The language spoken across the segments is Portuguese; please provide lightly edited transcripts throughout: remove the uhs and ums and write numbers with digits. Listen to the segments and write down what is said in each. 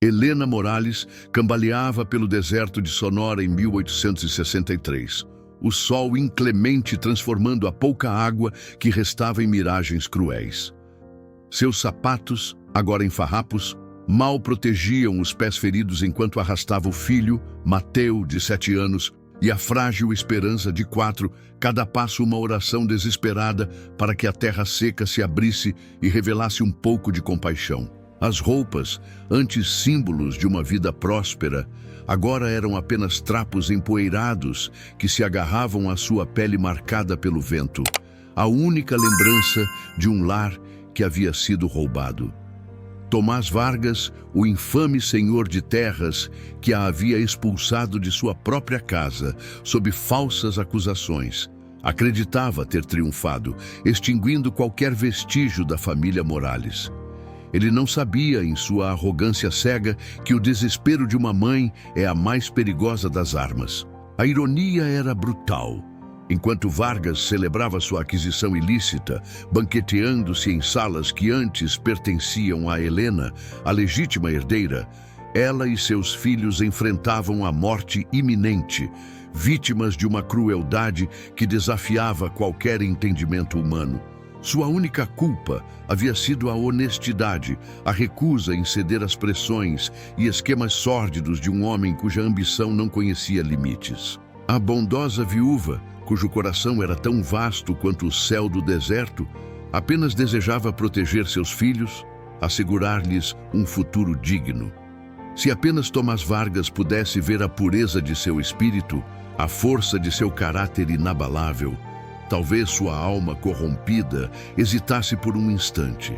Helena Morales cambaleava pelo deserto de Sonora em 1863. O sol inclemente transformando a pouca água que restava em miragens cruéis. Seus sapatos, agora em farrapos, mal protegiam os pés feridos enquanto arrastava o filho, Mateu, de 7 anos, e a frágil Esperança, de 4, cada passo uma oração desesperada para que a terra seca se abrisse e revelasse um pouco de compaixão. As roupas, antes símbolos de uma vida próspera, agora eram apenas trapos empoeirados que se agarravam à sua pele marcada pelo vento, a única lembrança de um lar que havia sido roubado. Tomás Vargas, o infame senhor de terras que a havia expulsado de sua própria casa sob falsas acusações, acreditava ter triunfado, extinguindo qualquer vestígio da família Morales. Ele não sabia, em sua arrogância cega, que o desespero de uma mãe é a mais perigosa das armas. A ironia era brutal. Enquanto Vargas celebrava sua aquisição ilícita, banqueteando-se em salas que antes pertenciam a Helena, a legítima herdeira, ela e seus filhos enfrentavam a morte iminente, vítimas de uma crueldade que desafiava qualquer entendimento humano. Sua única culpa havia sido a honestidade, a recusa em ceder às pressões e esquemas sórdidos de um homem cuja ambição não conhecia limites. A bondosa viúva, cujo coração era tão vasto quanto o céu do deserto, apenas desejava proteger seus filhos, assegurar-lhes um futuro digno. Se apenas Tomás Vargas pudesse ver a pureza de seu espírito, a força de seu caráter inabalável, talvez sua alma corrompida hesitasse por um instante.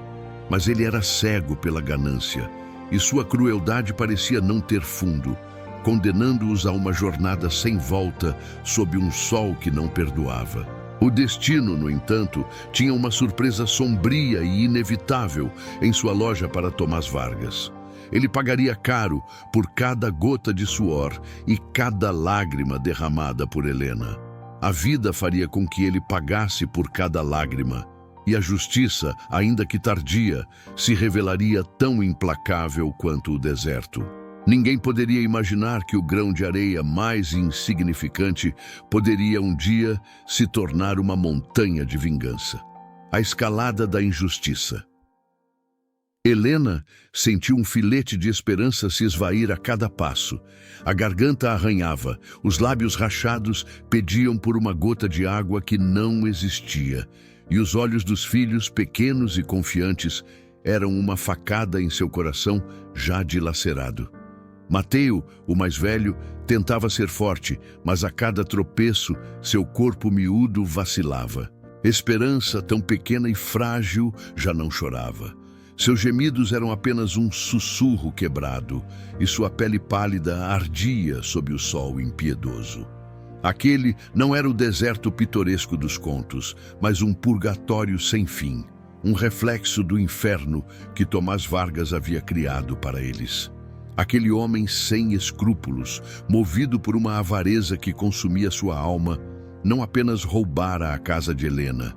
Mas ele era cego pela ganância, e sua crueldade parecia não ter fundo, condenando-os a uma jornada sem volta sob um sol que não perdoava. O destino, no entanto, tinha uma surpresa sombria e inevitável em sua loja para Tomás Vargas. Ele pagaria caro por cada gota de suor e cada lágrima derramada por Helena. A vida faria com que ele pagasse por cada lágrima, e a justiça, ainda que tardia, se revelaria tão implacável quanto o deserto. Ninguém poderia imaginar que o grão de areia mais insignificante poderia um dia se tornar uma montanha de vingança. A escalada da injustiça. Helena sentiu um filete de esperança se esvair a cada passo. A garganta arranhava, os lábios rachados pediam por uma gota de água que não existia, e os olhos dos filhos, pequenos e confiantes, eram uma facada em seu coração já dilacerado. Mateu, o mais velho, tentava ser forte, mas a cada tropeço, seu corpo miúdo vacilava. Esperança, tão pequena e frágil, já não chorava. Seus gemidos eram apenas um sussurro quebrado, e sua pele pálida ardia sob o sol impiedoso. Aquele não era o deserto pitoresco dos contos, mas um purgatório sem fim, um reflexo do inferno que Tomás Vargas havia criado para eles. Aquele homem sem escrúpulos, movido por uma avareza que consumia sua alma, não apenas roubara a casa de Helena,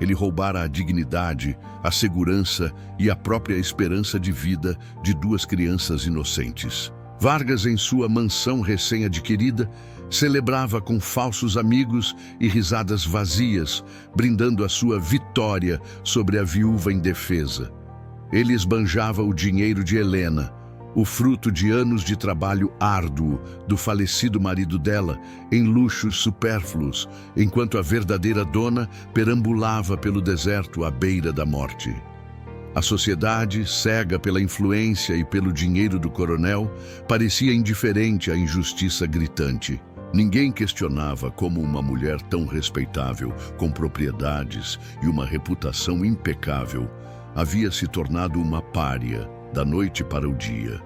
ele roubara a dignidade, a segurança e a própria esperança de vida de 2 crianças inocentes. Vargas, em sua mansão recém-adquirida, celebrava com falsos amigos e risadas vazias, brindando a sua vitória sobre a viúva indefesa. Ele esbanjava o dinheiro de Helena, o fruto de anos de trabalho árduo do falecido marido dela, em luxos supérfluos, enquanto a verdadeira dona perambulava pelo deserto à beira da morte. A sociedade, cega pela influência e pelo dinheiro do coronel, parecia indiferente à injustiça gritante. Ninguém questionava como uma mulher tão respeitável, com propriedades e uma reputação impecável, havia se tornado uma pária da noite para o dia.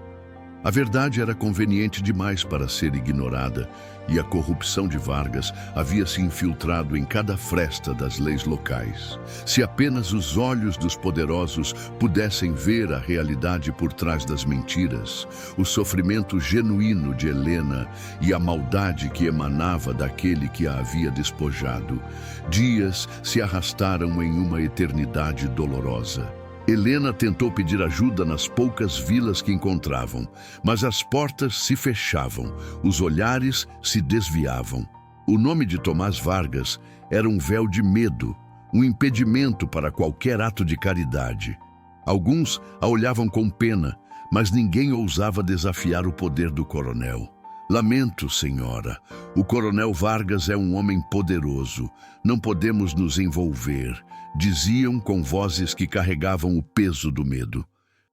A verdade era conveniente demais para ser ignorada, e a corrupção de Vargas havia se infiltrado em cada fresta das leis locais. Se apenas os olhos dos poderosos pudessem ver a realidade por trás das mentiras, o sofrimento genuíno de Helena e a maldade que emanava daquele que a havia despojado, dias se arrastaram em uma eternidade dolorosa. Helena tentou pedir ajuda nas poucas vilas que encontravam, mas as portas se fechavam, os olhares se desviavam. O nome de Tomás Vargas era um véu de medo, um impedimento para qualquer ato de caridade. Alguns a olhavam com pena, mas ninguém ousava desafiar o poder do coronel. Lamento, senhora. O coronel Vargas é um homem poderoso. Não podemos nos envolver, diziam com vozes que carregavam o peso do medo.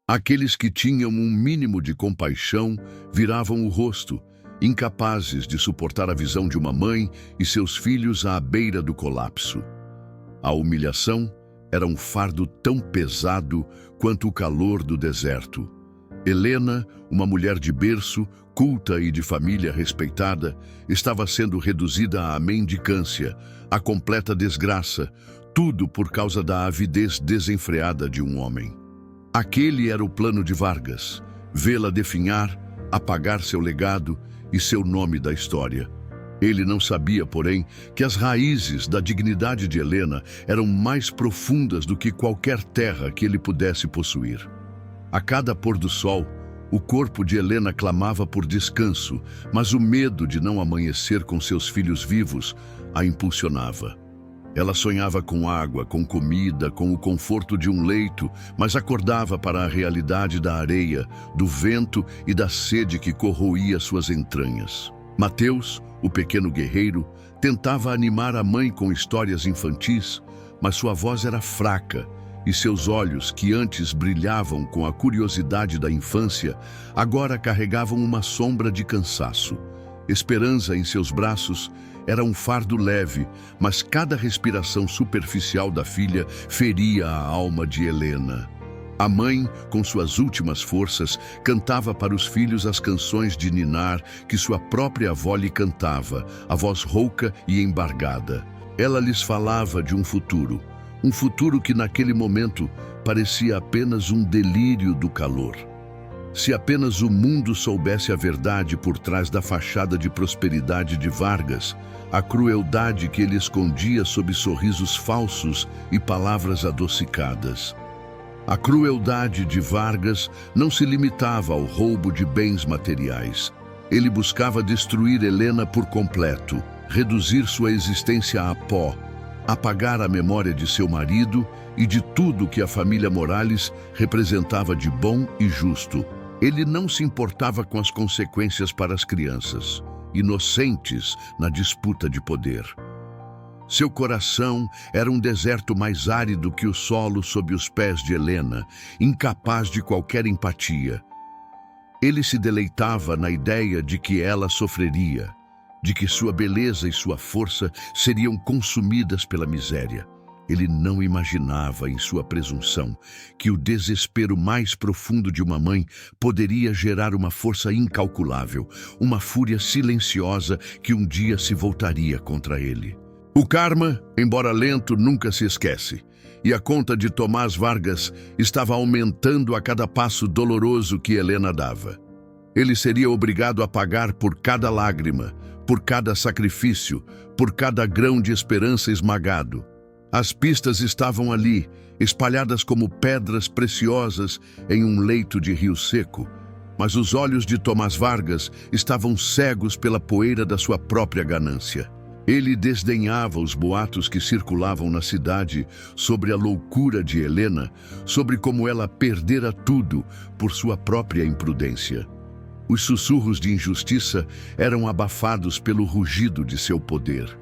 Aqueles que tinham um mínimo de compaixão viravam o rosto, incapazes de suportar a visão de uma mãe e seus filhos à beira do colapso. A humilhação era um fardo tão pesado quanto o calor do deserto. Helena, uma mulher de berço, culta e de família respeitada, estava sendo reduzida à mendicância, à completa desgraça, tudo por causa da avidez desenfreada de um homem. Aquele era o plano de Vargas: vê-la definhar, apagar seu legado e seu nome da história. Ele não sabia, porém, que as raízes da dignidade de Helena eram mais profundas do que qualquer terra que ele pudesse possuir. A cada pôr do sol, o corpo de Helena clamava por descanso, mas o medo de não amanhecer com seus filhos vivos a impulsionava. Ela sonhava com água, com comida, com o conforto de um leito, mas acordava para a realidade da areia, do vento e da sede que corroía suas entranhas. Mateus, o pequeno guerreiro, tentava animar a mãe com histórias infantis, mas sua voz era fraca e seus olhos, que antes brilhavam com a curiosidade da infância, agora carregavam uma sombra de cansaço. Esperança em seus braços era um fardo leve, mas cada respiração superficial da filha feria a alma de Helena. A mãe, com suas últimas forças, cantava para os filhos as canções de ninar que sua própria avó lhe cantava, a voz rouca e embargada. Ela lhes falava de um futuro que naquele momento parecia apenas um delírio do calor. Se apenas o mundo soubesse a verdade por trás da fachada de prosperidade de Vargas, a crueldade que ele escondia sob sorrisos falsos e palavras adocicadas. A crueldade de Vargas não se limitava ao roubo de bens materiais. Ele buscava destruir Helena por completo, reduzir sua existência a pó, apagar a memória de seu marido e de tudo que a família Morales representava de bom e justo. Ele não se importava com as consequências para as crianças, inocentes na disputa de poder. Seu coração era um deserto mais árido que o solo sob os pés de Helena, incapaz de qualquer empatia. Ele se deleitava na ideia de que ela sofreria, de que sua beleza e sua força seriam consumidas pela miséria. Ele não imaginava, em sua presunção, que o desespero mais profundo de uma mãe poderia gerar uma força incalculável, uma fúria silenciosa que um dia se voltaria contra ele. O karma, embora lento, nunca se esquece, e a conta de Tomás Vargas estava aumentando a cada passo doloroso que Helena dava. Ele seria obrigado a pagar por cada lágrima, por cada sacrifício, por cada grão de esperança esmagado. As pistas estavam ali, espalhadas como pedras preciosas em um leito de rio seco, mas os olhos de Tomás Vargas estavam cegos pela poeira da sua própria ganância. Ele desdenhava os boatos que circulavam na cidade sobre a loucura de Helena, sobre como ela perdera tudo por sua própria imprudência. Os sussurros de injustiça eram abafados pelo rugido de seu poder.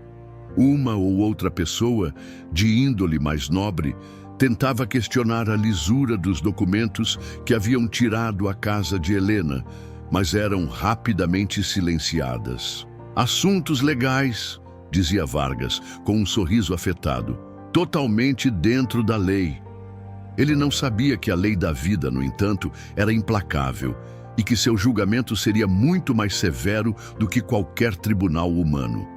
Uma ou outra pessoa, de índole mais nobre, tentava questionar a lisura dos documentos que haviam tirado a casa de Helena, mas eram rapidamente silenciadas. Assuntos legais, dizia Vargas, com um sorriso afetado, totalmente dentro da lei. Ele não sabia que a lei da vida, no entanto, era implacável e que seu julgamento seria muito mais severo do que qualquer tribunal humano.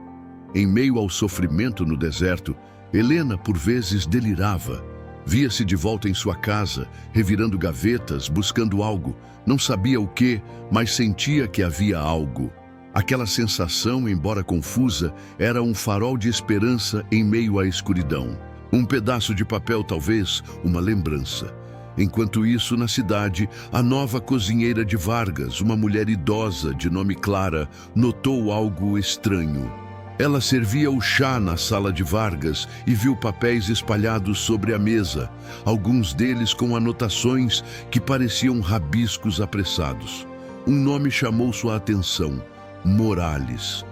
Em meio ao sofrimento no deserto, Helena, por vezes, delirava. Via-se de volta em sua casa, revirando gavetas, buscando algo. Não sabia o que, mas sentia que havia algo. Aquela sensação, embora confusa, era um farol de esperança em meio à escuridão. Um pedaço de papel, talvez, uma lembrança. Enquanto isso, na cidade, a nova cozinheira de Vargas, uma mulher idosa de nome Clara, notou algo estranho. Ela servia o chá na sala de Vargas e viu papéis espalhados sobre a mesa, alguns deles com anotações que pareciam rabiscos apressados. Um nome chamou sua atenção: Morales.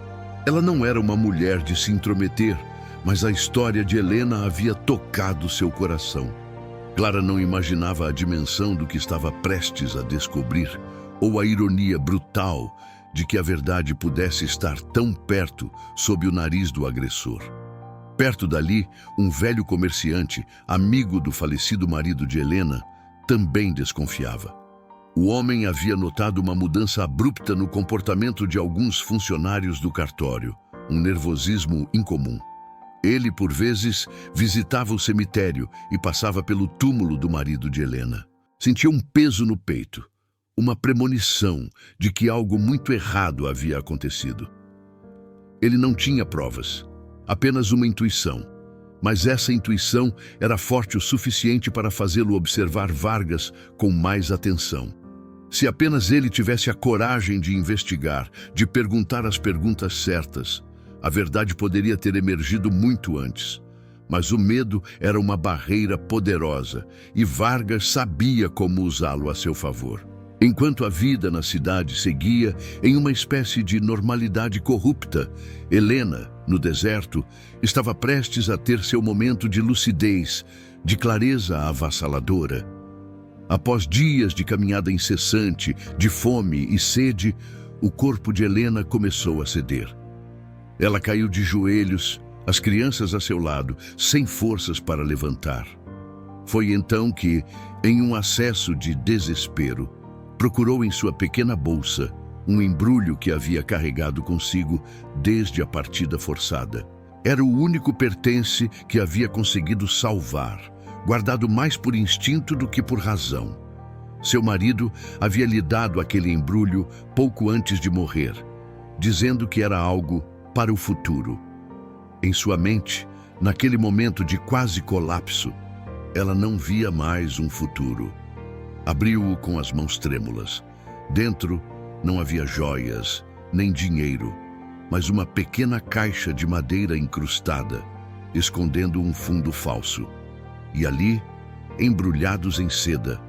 Ela não era uma mulher de se intrometer, mas a história de Helena havia tocado seu coração. Clara não imaginava a dimensão do que estava prestes a descobrir, ou a ironia brutal de que a verdade pudesse estar tão perto, sob o nariz do agressor. Perto dali, um velho comerciante, amigo do falecido marido de Helena, também desconfiava. O homem havia notado uma mudança abrupta no comportamento de alguns funcionários do cartório, um nervosismo incomum. Ele, por vezes, visitava o cemitério e passava pelo túmulo do marido de Helena. Sentia um peso no peito, uma premonição de que algo muito errado havia acontecido. Ele não tinha provas, apenas uma intuição, mas essa intuição era forte o suficiente para fazê-lo observar Vargas com mais atenção. Se apenas ele tivesse a coragem de investigar, de perguntar as perguntas certas, a verdade poderia ter emergido muito antes. Mas o medo era uma barreira poderosa e Vargas sabia como usá-lo a seu favor. Enquanto a vida na cidade seguia em uma espécie de normalidade corrupta, Helena, no deserto, estava prestes a ter seu momento de lucidez, de clareza avassaladora. Após dias de caminhada incessante, de fome e sede, o corpo de Helena começou a ceder. Ela caiu de joelhos, as crianças a seu lado, sem forças para levantar. Foi então que, em um acesso de desespero, procurou em sua pequena bolsa um embrulho que havia carregado consigo desde a partida forçada. Era o único pertence que havia conseguido salvar, guardado mais por instinto do que por razão. Seu marido havia lhe dado aquele embrulho pouco antes de morrer, dizendo que era algo para o futuro. Em sua mente, naquele momento de quase colapso, ela não via mais um futuro. Abriu-o com as mãos trêmulas. Dentro não havia joias, nem dinheiro, mas uma pequena caixa de madeira incrustada, escondendo um fundo falso. E ali, embrulhados em seda,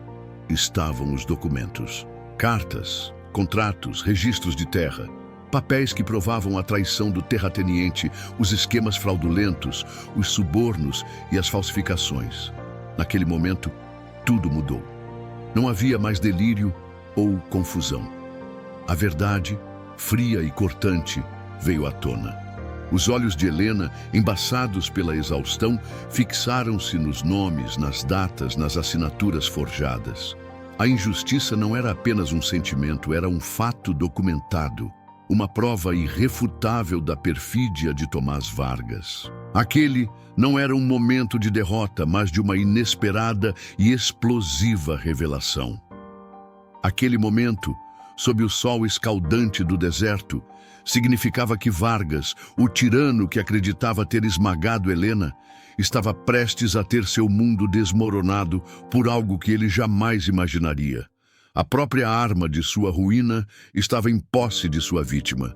estavam os documentos. Cartas, contratos, registros de terra, papéis que provavam a traição do terrateniente, os esquemas fraudulentos, os subornos e as falsificações. Naquele momento, tudo mudou. Não havia mais delírio ou confusão. A verdade, fria e cortante, veio à tona. Os olhos de Helena, embaçados pela exaustão, fixaram-se nos nomes, nas datas, nas assinaturas forjadas. A injustiça não era apenas um sentimento, era um fato documentado, uma prova irrefutável da perfídia de Tomás Vargas. Aquele não era um momento de derrota, mas de uma inesperada e explosiva revelação. Aquele momento, sob o sol escaldante do deserto, significava que Vargas, o tirano que acreditava ter esmagado Helena, estava prestes a ter seu mundo desmoronado por algo que ele jamais imaginaria. A própria arma de sua ruína estava em posse de sua vítima.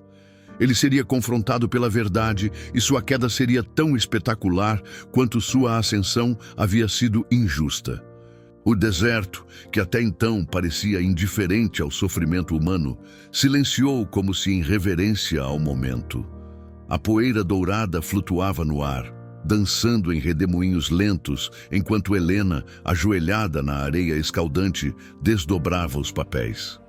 Ele seria confrontado pela verdade e sua queda seria tão espetacular quanto sua ascensão havia sido injusta. O deserto, que até então parecia indiferente ao sofrimento humano, silenciou como se em reverência ao momento. A poeira dourada flutuava no ar, dançando em redemoinhos lentos, enquanto Helena, ajoelhada na areia escaldante, desdobrava os papéis.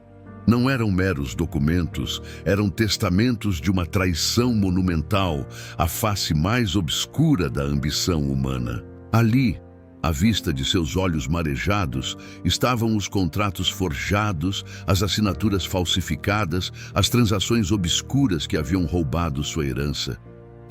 Não eram meros documentos, eram testamentos de uma traição monumental, a face mais obscura da ambição humana. Ali, à vista de seus olhos marejados, estavam os contratos forjados, as assinaturas falsificadas, as transações obscuras que haviam roubado sua herança.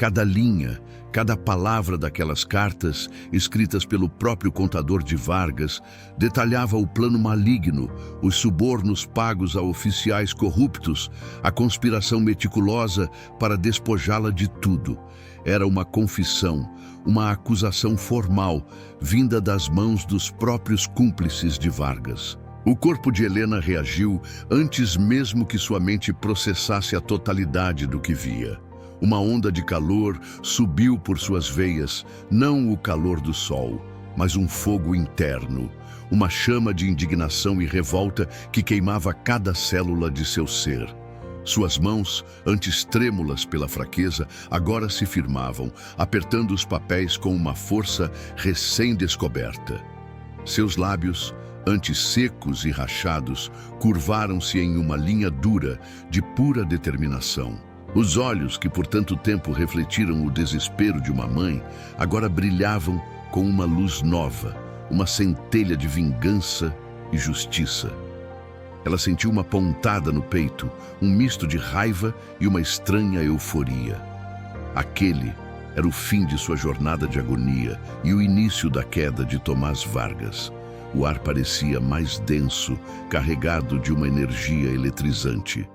Cada linha, cada palavra daquelas cartas, escritas pelo próprio contador de Vargas, detalhava o plano maligno, os subornos pagos a oficiais corruptos, a conspiração meticulosa para despojá-la de tudo. Era uma confissão, uma acusação formal, vinda das mãos dos próprios cúmplices de Vargas. O corpo de Helena reagiu antes mesmo que sua mente processasse a totalidade do que via. Uma onda de calor subiu por suas veias, não o calor do sol, mas um fogo interno, uma chama de indignação e revolta que queimava cada célula de seu ser. Suas mãos, antes trêmulas pela fraqueza, agora se firmavam, apertando os papéis com uma força recém-descoberta. Seus lábios, antes secos e rachados, curvaram-se em uma linha dura de pura determinação. Os olhos, que por tanto tempo refletiram o desespero de uma mãe, agora brilhavam com uma luz nova, uma centelha de vingança e justiça. Ela sentiu uma pontada no peito, um misto de raiva e uma estranha euforia. Aquele era o fim de sua jornada de agonia e o início da queda de Tomás Vargas. O ar parecia mais denso, carregado de uma energia eletrizante.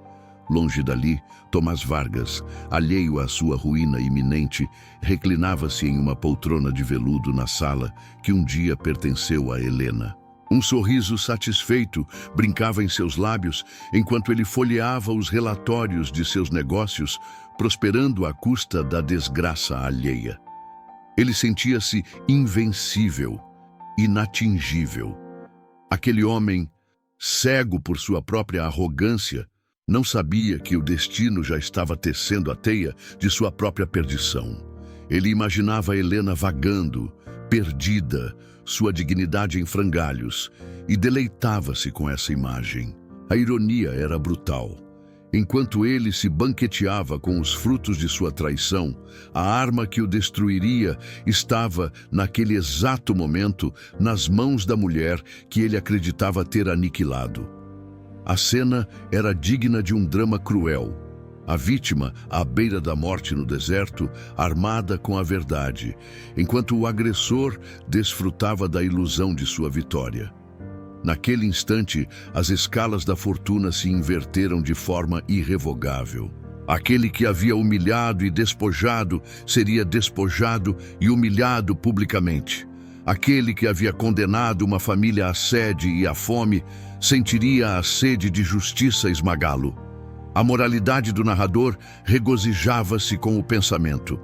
Longe dali, Tomás Vargas, alheio à sua ruína iminente, reclinava-se em uma poltrona de veludo na sala que um dia pertenceu a Helena. Um sorriso satisfeito brincava em seus lábios enquanto ele folheava os relatórios de seus negócios, prosperando à custa da desgraça alheia. Ele sentia-se invencível, inatingível. Aquele homem, cego por sua própria arrogância, não sabia que o destino já estava tecendo a teia de sua própria perdição. Ele imaginava Helena vagando, perdida, sua dignidade em frangalhos, e deleitava-se com essa imagem. A ironia era brutal. Enquanto ele se banqueteava com os frutos de sua traição, a arma que o destruiria estava, naquele exato momento, nas mãos da mulher que ele acreditava ter aniquilado. A cena era digna de um drama cruel. A vítima, à beira da morte no deserto, armada com a verdade, enquanto o agressor desfrutava da ilusão de sua vitória. Naquele instante, as escalas da fortuna se inverteram de forma irrevogável. Aquele que havia humilhado e despojado seria despojado e humilhado publicamente. Aquele que havia condenado uma família à sede e à fome sentiria a sede de justiça esmagá-lo. A moralidade do narrador regozijava-se com o pensamento.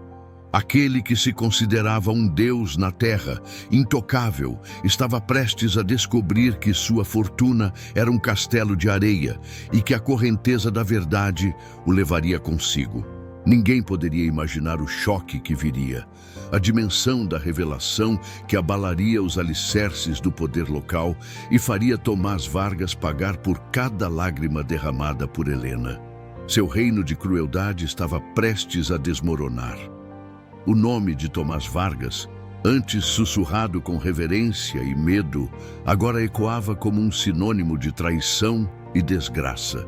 Aquele que se considerava um deus na terra, intocável, estava prestes a descobrir que sua fortuna era um castelo de areia e que a correnteza da verdade o levaria consigo. Ninguém poderia imaginar o choque que viria, a dimensão da revelação que abalaria os alicerces do poder local e faria Tomás Vargas pagar por cada lágrima derramada por Helena. Seu reino de crueldade estava prestes a desmoronar. O nome de Tomás Vargas, antes sussurrado com reverência e medo, agora ecoava como um sinônimo de traição e desgraça.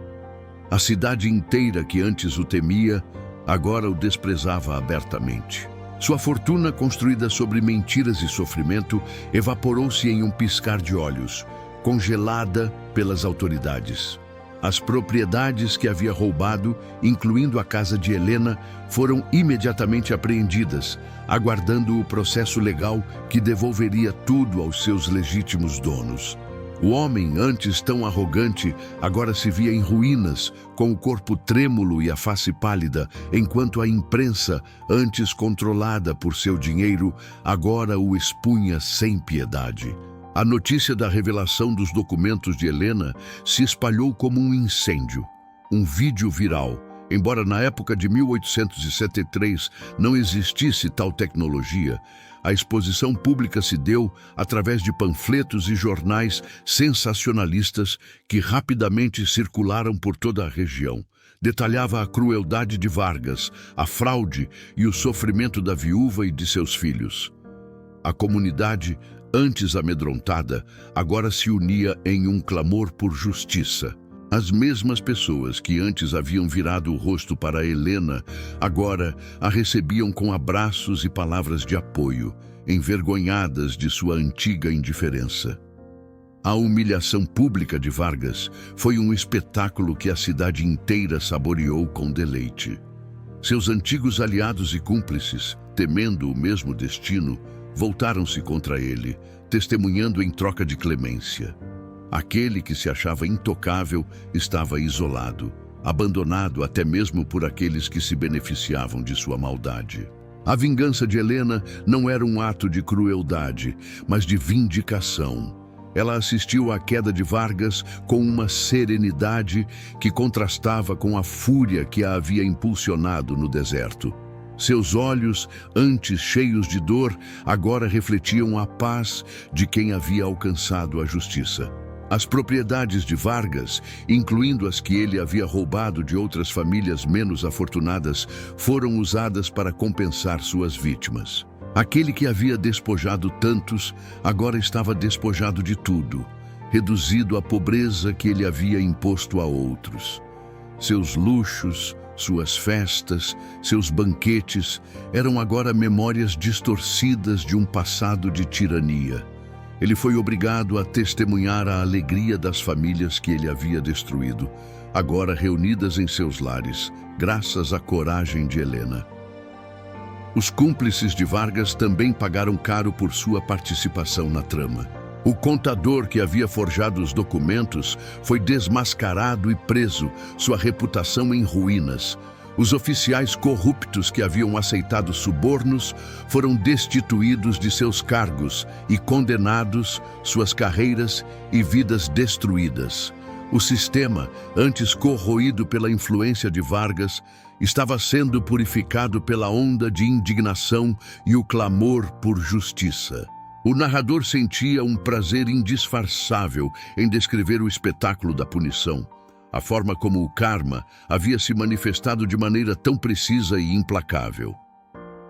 A cidade inteira que antes o temia, agora o desprezava abertamente. Sua fortuna, construída sobre mentiras e sofrimento, evaporou-se em um piscar de olhos, congelada pelas autoridades. As propriedades que havia roubado, incluindo a casa de Helena, foram imediatamente apreendidas, aguardando o processo legal que devolveria tudo aos seus legítimos donos. O homem, antes tão arrogante, agora se via em ruínas, com o corpo trêmulo e a face pálida, enquanto a imprensa, antes controlada por seu dinheiro, agora o expunha sem piedade. A notícia da revelação dos documentos de Helena se espalhou como um incêndio. Um vídeo viral, embora na época de 1873 não existisse tal tecnologia, a exposição pública se deu através de panfletos e jornais sensacionalistas que rapidamente circularam por toda a região. Detalhava a crueldade de Vargas, a fraude e o sofrimento da viúva e de seus filhos. A comunidade, antes amedrontada, agora se unia em um clamor por justiça. As mesmas pessoas que antes haviam virado o rosto para Helena, agora a recebiam com abraços e palavras de apoio, envergonhadas de sua antiga indiferença. A humilhação pública de Vargas foi um espetáculo que a cidade inteira saboreou com deleite. Seus antigos aliados e cúmplices, temendo o mesmo destino, voltaram-se contra ele, testemunhando em troca de clemência. Aquele que se achava intocável estava isolado, abandonado até mesmo por aqueles que se beneficiavam de sua maldade. A vingança de Helena não era um ato de crueldade, mas de vindicação. Ela assistiu à queda de Vargas com uma serenidade que contrastava com a fúria que a havia impulsionado no deserto. Seus olhos, antes cheios de dor, agora refletiam a paz de quem havia alcançado a justiça. As propriedades de Vargas, incluindo as que ele havia roubado de outras famílias menos afortunadas, foram usadas para compensar suas vítimas. Aquele que havia despojado tantos, agora estava despojado de tudo, reduzido à pobreza que ele havia imposto a outros. Seus luxos, suas festas, seus banquetes eram agora memórias distorcidas de um passado de tirania. Ele foi obrigado a testemunhar a alegria das famílias que ele havia destruído, agora reunidas em seus lares, graças à coragem de Helena. Os cúmplices de Vargas também pagaram caro por sua participação na trama. O contador que havia forjado os documentos foi desmascarado e preso, sua reputação em ruínas. Os oficiais corruptos que haviam aceitado subornos foram destituídos de seus cargos e condenados, suas carreiras e vidas destruídas. O sistema, antes corroído pela influência de Vargas, estava sendo purificado pela onda de indignação e o clamor por justiça. O narrador sentia um prazer indisfarçável em descrever o espetáculo da punição. A forma como o karma havia se manifestado de maneira tão precisa e implacável.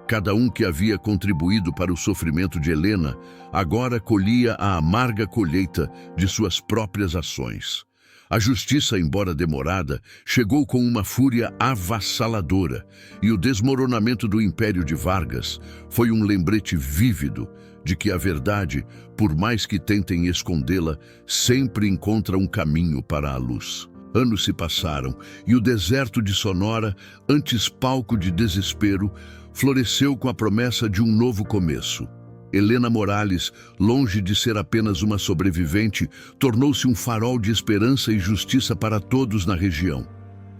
Cada um que havia contribuído para o sofrimento de Helena agora colhia a amarga colheita de suas próprias ações. A justiça, embora demorada, chegou com uma fúria avassaladora, e o desmoronamento do Império de Vargas foi um lembrete vívido de que a verdade, por mais que tentem escondê-la, sempre encontra um caminho para a luz. Anos se passaram e o deserto de Sonora, antes palco de desespero, floresceu com a promessa de um novo começo. Helena Morales, longe de ser apenas uma sobrevivente, tornou-se um farol de esperança e justiça para todos na região.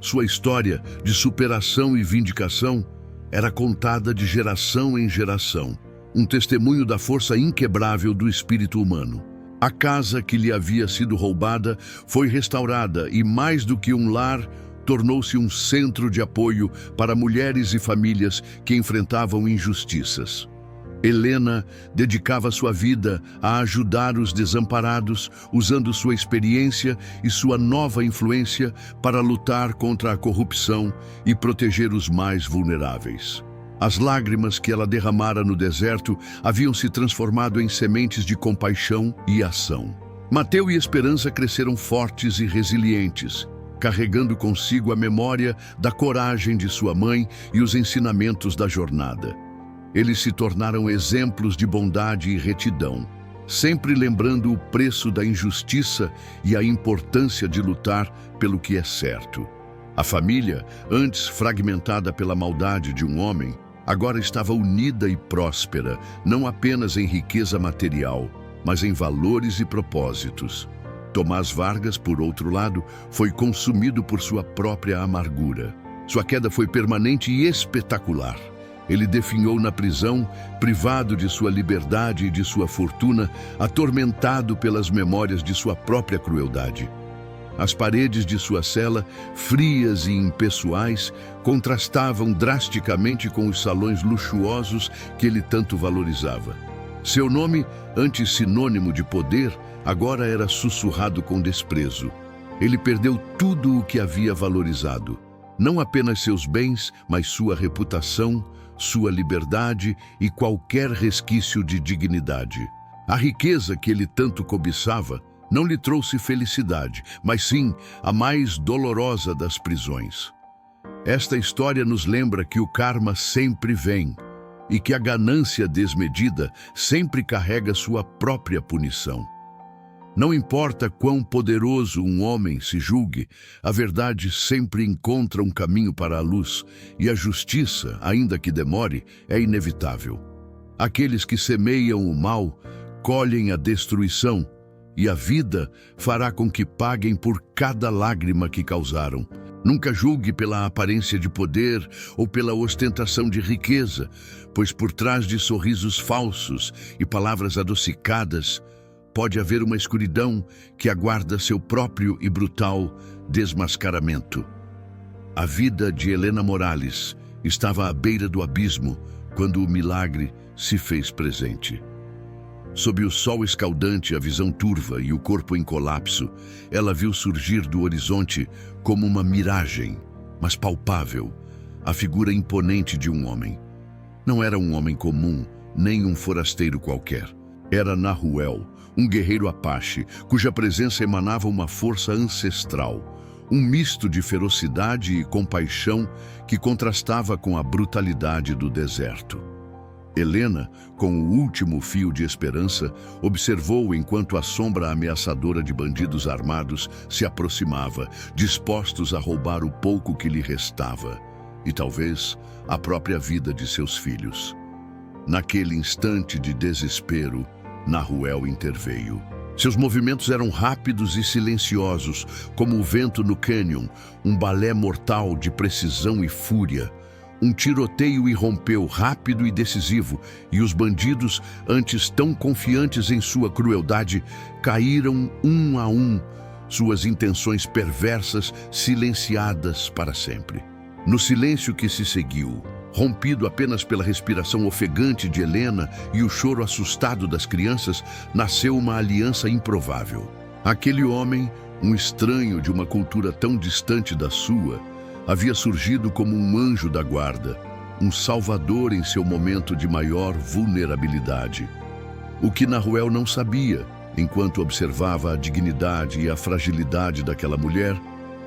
Sua história de superação e vindicação era contada de geração em geração, um testemunho da força inquebrável do espírito humano. A casa que lhe havia sido roubada foi restaurada e, mais do que um lar, tornou-se um centro de apoio para mulheres e famílias que enfrentavam injustiças. Helena dedicava sua vida a ajudar os desamparados, usando sua experiência e sua nova influência para lutar contra a corrupção e proteger os mais vulneráveis. As lágrimas que ela derramara no deserto haviam se transformado em sementes de compaixão e ação. Mateu e Esperança cresceram fortes e resilientes, carregando consigo a memória da coragem de sua mãe e os ensinamentos da jornada. Eles se tornaram exemplos de bondade e retidão, sempre lembrando o preço da injustiça e a importância de lutar pelo que é certo. A família, antes fragmentada pela maldade de um homem, agora estava unida e próspera, não apenas em riqueza material, mas em valores e propósitos. Tomás Vargas, por outro lado, foi consumido por sua própria amargura. Sua queda foi permanente e espetacular. Ele definhou na prisão, privado de sua liberdade e de sua fortuna, atormentado pelas memórias de sua própria crueldade. As paredes de sua cela, frias e impessoais, contrastavam drasticamente com os salões luxuosos que ele tanto valorizava. Seu nome, antes sinônimo de poder, agora era sussurrado com desprezo. Ele perdeu tudo o que havia valorizado. Não apenas seus bens, mas sua reputação, sua liberdade e qualquer resquício de dignidade. A riqueza que ele tanto cobiçava não lhe trouxe felicidade, mas sim a mais dolorosa das prisões. Esta história nos lembra que o karma sempre vem e que a ganância desmedida sempre carrega sua própria punição. Não importa quão poderoso um homem se julgue, a verdade sempre encontra um caminho para a luz e a justiça, ainda que demore, é inevitável. Aqueles que semeiam o mal colhem a destruição e a vida fará com que paguem por cada lágrima que causaram. Nunca julgue pela aparência de poder ou pela ostentação de riqueza, pois por trás de sorrisos falsos e palavras adocicadas, pode haver uma escuridão que aguarda seu próprio e brutal desmascaramento. A vida de Helena Morales estava à beira do abismo quando o milagre se fez presente. Sob o sol escaldante, a visão turva e o corpo em colapso, ela viu surgir do horizonte como uma miragem, mas palpável, a figura imponente de um homem. Não era um homem comum, nem um forasteiro qualquer. Era Nahuel, um guerreiro apache, cuja presença emanava uma força ancestral, um misto de ferocidade e compaixão que contrastava com a brutalidade do deserto. Helena, com o último fio de esperança, observou enquanto a sombra ameaçadora de bandidos armados se aproximava, dispostos a roubar o pouco que lhe restava, e talvez a própria vida de seus filhos. Naquele instante de desespero, Nahuel interveio. Seus movimentos eram rápidos e silenciosos, como o vento no cânion, um balé mortal de precisão e fúria. Um tiroteio irrompeu rápido e decisivo, e os bandidos, antes tão confiantes em sua crueldade, caíram um a um, suas intenções perversas silenciadas para sempre. No silêncio que se seguiu, rompido apenas pela respiração ofegante de Helena e o choro assustado das crianças, nasceu uma aliança improvável. Aquele homem, um estranho de uma cultura tão distante da sua, havia surgido como um anjo da guarda, um salvador em seu momento de maior vulnerabilidade. O que Nahuel não sabia, enquanto observava a dignidade e a fragilidade daquela mulher,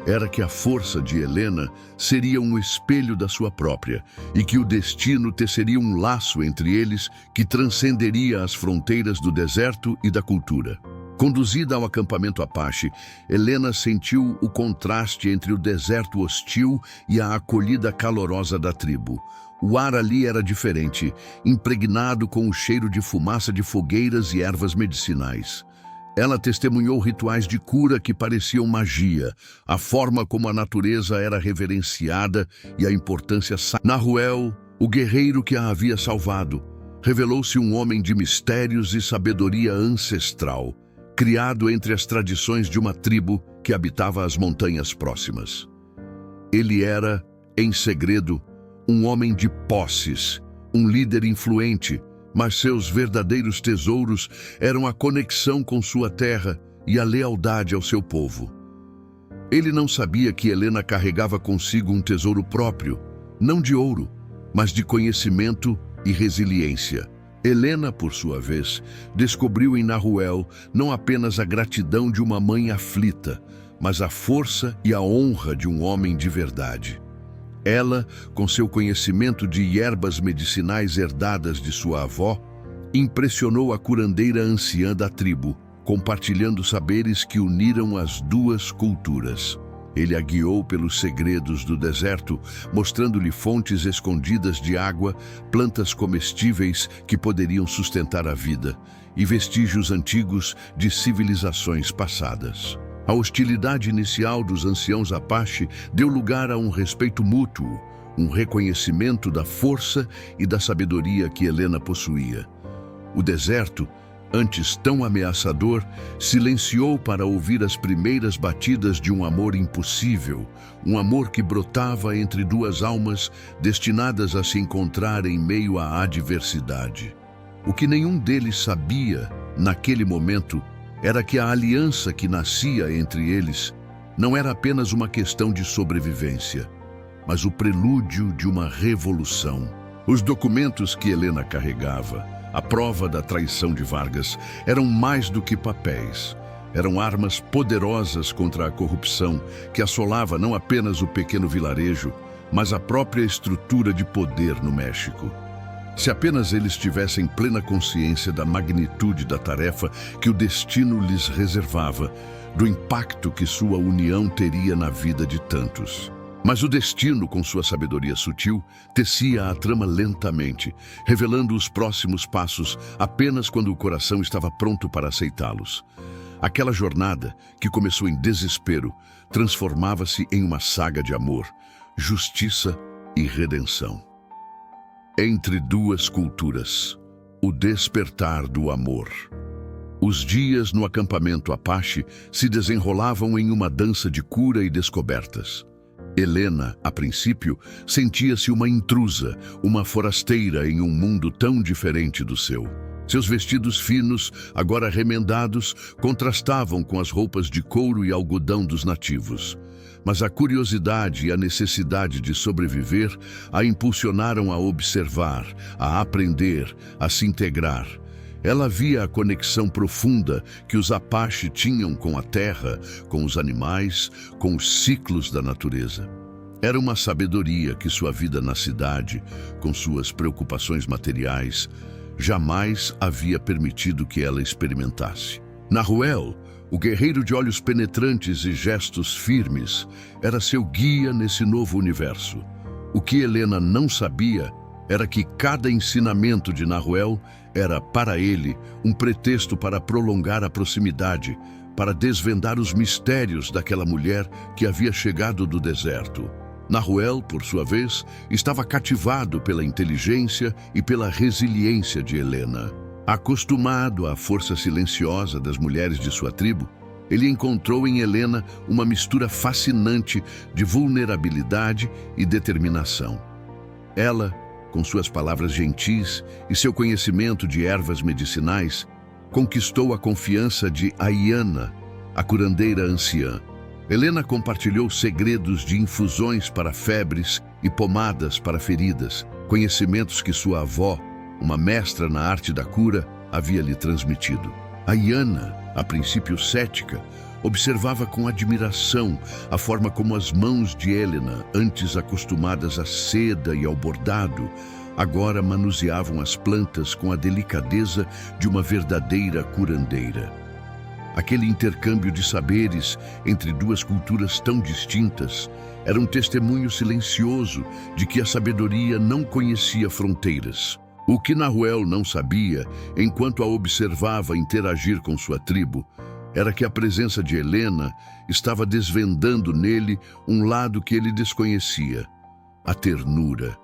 era que a força de Helena seria um espelho da sua própria e que o destino teceria um laço entre eles que transcenderia as fronteiras do deserto e da cultura. Conduzida ao acampamento Apache, Helena sentiu o contraste entre o deserto hostil e a acolhida calorosa da tribo. O ar ali era diferente, impregnado com o cheiro de fumaça de fogueiras e ervas medicinais. Ela testemunhou rituais de cura que pareciam magia, a forma como a natureza era reverenciada e a importância Nahuel, o guerreiro que a havia salvado, revelou-se um homem de mistérios e sabedoria ancestral, criado entre as tradições de uma tribo que habitava as montanhas próximas. Ele era, em segredo, um homem de posses, um líder influente, mas seus verdadeiros tesouros eram a conexão com sua terra e a lealdade ao seu povo. Ele não sabia que Helena carregava consigo um tesouro próprio, não de ouro, mas de conhecimento e resiliência. Helena, por sua vez, descobriu em Nahuel não apenas a gratidão de uma mãe aflita, mas a força e a honra de um homem de verdade. Ela, com seu conhecimento de ervas medicinais herdadas de sua avó, impressionou a curandeira anciã da tribo, compartilhando saberes que uniram as duas culturas. Ele a guiou pelos segredos do deserto, mostrando-lhe fontes escondidas de água, plantas comestíveis que poderiam sustentar a vida e vestígios antigos de civilizações passadas. A hostilidade inicial dos anciãos Apache deu lugar a um respeito mútuo, um reconhecimento da força e da sabedoria que Helena possuía. O deserto, antes tão ameaçador, silenciou para ouvir as primeiras batidas de um amor impossível, um amor que brotava entre duas almas destinadas a se encontrar em meio à adversidade. O que nenhum deles sabia, naquele momento, era que a aliança que nascia entre eles não era apenas uma questão de sobrevivência, mas o prelúdio de uma revolução. Os documentos que Helena carregava, a prova da traição de Vargas, eram mais do que papéis. Eram armas poderosas contra a corrupção que assolava não apenas o pequeno vilarejo, mas a própria estrutura de poder no México. Se apenas eles tivessem plena consciência da magnitude da tarefa que o destino lhes reservava, do impacto que sua união teria na vida de tantos. Mas o destino, com sua sabedoria sutil, tecia a trama lentamente, revelando os próximos passos apenas quando o coração estava pronto para aceitá-los. Aquela jornada, que começou em desespero, transformava-se em uma saga de amor, justiça e redenção. Entre duas culturas, o despertar do amor. Os dias no acampamento Apache se desenrolavam em uma dança de cura e descobertas. Helena, a princípio, sentia-se uma intrusa, uma forasteira em um mundo tão diferente do seu. Seus vestidos finos, agora remendados, contrastavam com as roupas de couro e algodão dos nativos. Mas a curiosidade e a necessidade de sobreviver a impulsionaram a observar, a aprender, a se integrar. Ela via a conexão profunda que os Apache tinham com a terra, com os animais, com os ciclos da natureza. Era uma sabedoria que sua vida na cidade, com suas preocupações materiais, jamais havia permitido que ela experimentasse. Nahuel, o guerreiro de olhos penetrantes e gestos firmes, era seu guia nesse novo universo. O que Helena não sabia era que cada ensinamento de Nahuel era, para ele, um pretexto para prolongar a proximidade, para desvendar os mistérios daquela mulher que havia chegado do deserto. Nahuel, por sua vez, estava cativado pela inteligência e pela resiliência de Helena. Acostumado à força silenciosa das mulheres de sua tribo, ele encontrou em Helena uma mistura fascinante de vulnerabilidade e determinação. Ela, com suas palavras gentis e seu conhecimento de ervas medicinais, conquistou a confiança de Ayana, a curandeira anciã. Helena compartilhou segredos de infusões para febres e pomadas para feridas, conhecimentos que sua avó, uma mestra na arte da cura, havia lhe transmitido. Ayana, a princípio cética, observava com admiração a forma como as mãos de Helena, antes acostumadas à seda e ao bordado, agora manuseavam as plantas com a delicadeza de uma verdadeira curandeira. Aquele intercâmbio de saberes entre duas culturas tão distintas era um testemunho silencioso de que a sabedoria não conhecia fronteiras. O que Nahuel não sabia, enquanto a observava interagir com sua tribo, era que a presença de Helena estava desvendando nele um lado que ele desconhecia: a ternura.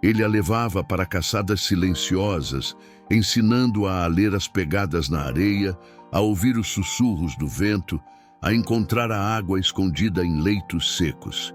Ele a levava para caçadas silenciosas, ensinando-a a ler as pegadas na areia, a ouvir os sussurros do vento, a encontrar a água escondida em leitos secos.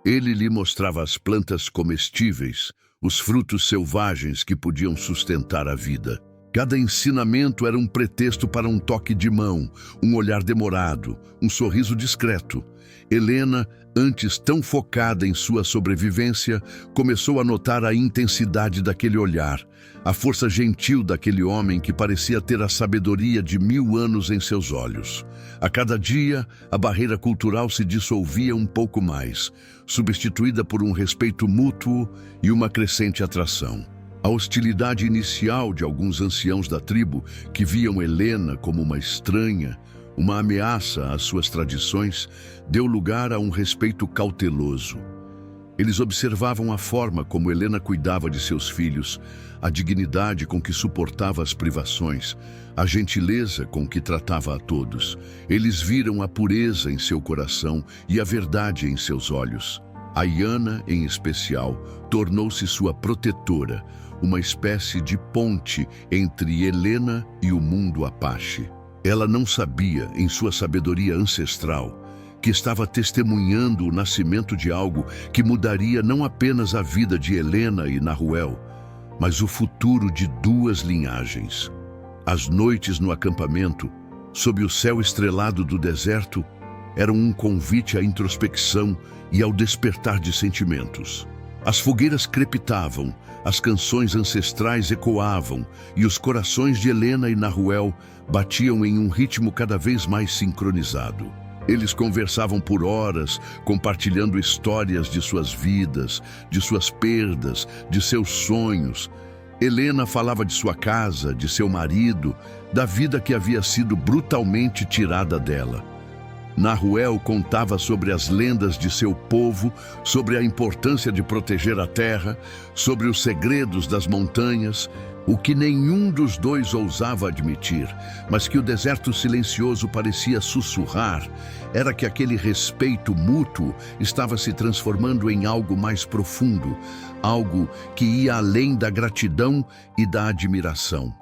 Ele lhe mostrava as plantas comestíveis, os frutos selvagens que podiam sustentar a vida. Cada ensinamento era um pretexto para um toque de mão, um olhar demorado, um sorriso discreto. Helena, antes tão focada em sua sobrevivência, começou a notar a intensidade daquele olhar, a força gentil daquele homem que parecia ter a sabedoria de 1000 anos em seus olhos. A cada dia, a barreira cultural se dissolvia um pouco mais, substituída por um respeito mútuo e uma crescente atração. A hostilidade inicial de alguns anciãos da tribo, que viam Helena como uma estranha, uma ameaça às suas tradições, deu lugar a um respeito cauteloso. Eles observavam a forma como Helena cuidava de seus filhos, a dignidade com que suportava as privações, a gentileza com que tratava a todos. Eles viram a pureza em seu coração e a verdade em seus olhos. Ayana, em especial, tornou-se sua protetora, uma espécie de ponte entre Helena e o mundo Apache. Ela não sabia, em sua sabedoria ancestral, que estava testemunhando o nascimento de algo que mudaria não apenas a vida de Helena e Nahuel, mas o futuro de 2 linhagens. As noites no acampamento, sob o céu estrelado do deserto, eram um convite à introspecção e ao despertar de sentimentos. As fogueiras crepitavam, as canções ancestrais ecoavam e os corações de Helena e Nahuel batiam em um ritmo cada vez mais sincronizado. Eles conversavam por horas, compartilhando histórias de suas vidas, de suas perdas, de seus sonhos. Helena falava de sua casa, de seu marido, da vida que havia sido brutalmente tirada dela. Nahuel contava sobre as lendas de seu povo, sobre a importância de proteger a terra, sobre os segredos das montanhas, o que nenhum dos dois ousava admitir, mas que o deserto silencioso parecia sussurrar, era que aquele respeito mútuo estava se transformando em algo mais profundo, algo que ia além da gratidão e da admiração.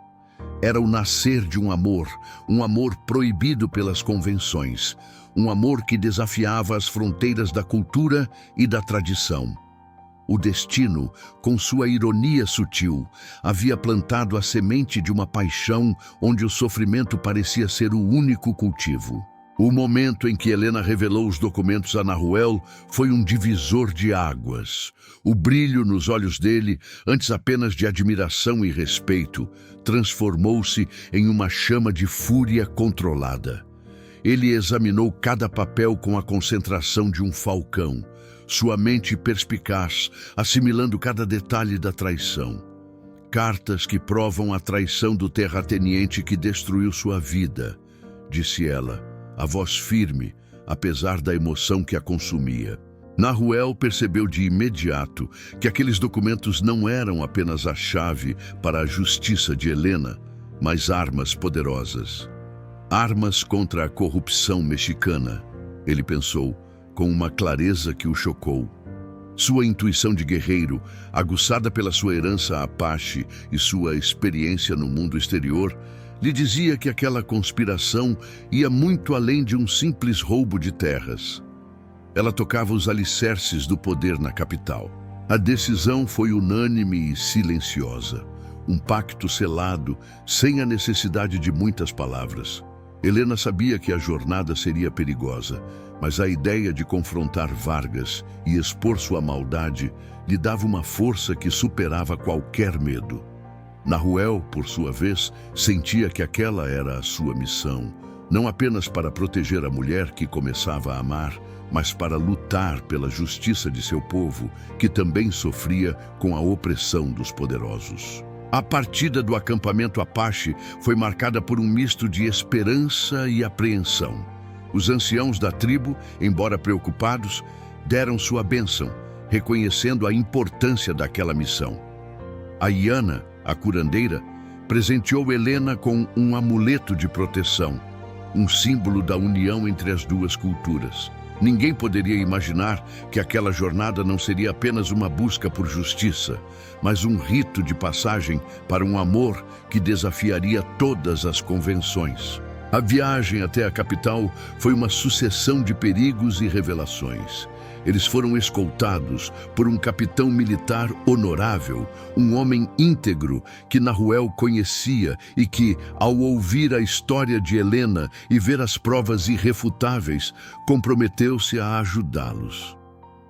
Era o nascer de um amor proibido pelas convenções, um amor que desafiava as fronteiras da cultura e da tradição. O destino, com sua ironia sutil, havia plantado a semente de uma paixão onde o sofrimento parecia ser o único cultivo. O momento em que Helena revelou os documentos a Nahuel foi um divisor de águas. O brilho nos olhos dele, antes apenas de admiração e respeito, transformou-se em uma chama de fúria controlada. Ele examinou cada papel com a concentração de um falcão, sua mente perspicaz, assimilando cada detalhe da traição. Cartas que provam a traição do terrateniente que destruiu sua vida, disse ela, a voz firme, apesar da emoção que a consumia. Nahuel percebeu de imediato que aqueles documentos não eram apenas a chave para a justiça de Helena, mas armas poderosas. Armas contra a corrupção mexicana, ele pensou, com uma clareza que o chocou. Sua intuição de guerreiro, aguçada pela sua herança apache e sua experiência no mundo exterior, lhe dizia que aquela conspiração ia muito além de um simples roubo de terras. Ela tocava os alicerces do poder na capital. A decisão foi unânime e silenciosa. Um pacto selado, sem a necessidade de muitas palavras. Helena sabia que a jornada seria perigosa, mas a ideia de confrontar Vargas e expor sua maldade lhe dava uma força que superava qualquer medo. Nahuel, por sua vez, sentia que aquela era a sua missão, não apenas para proteger a mulher que começava a amar, mas para lutar pela justiça de seu povo, que também sofria com a opressão dos poderosos. A partida do acampamento Apache foi marcada por um misto de esperança e apreensão. Os anciãos da tribo, embora preocupados, deram sua bênção, reconhecendo a importância daquela missão. A Iana, a curandeira, presenteou Helena com um amuleto de proteção, um símbolo da união entre as duas culturas. Ninguém poderia imaginar que aquela jornada não seria apenas uma busca por justiça, mas um rito de passagem para um amor que desafiaria todas as convenções. A viagem até a capital foi uma sucessão de perigos e revelações. Eles foram escoltados por um capitão militar honorável, um homem íntegro que Nahuel conhecia e que, ao ouvir a história de Helena e ver as provas irrefutáveis, comprometeu-se a ajudá-los.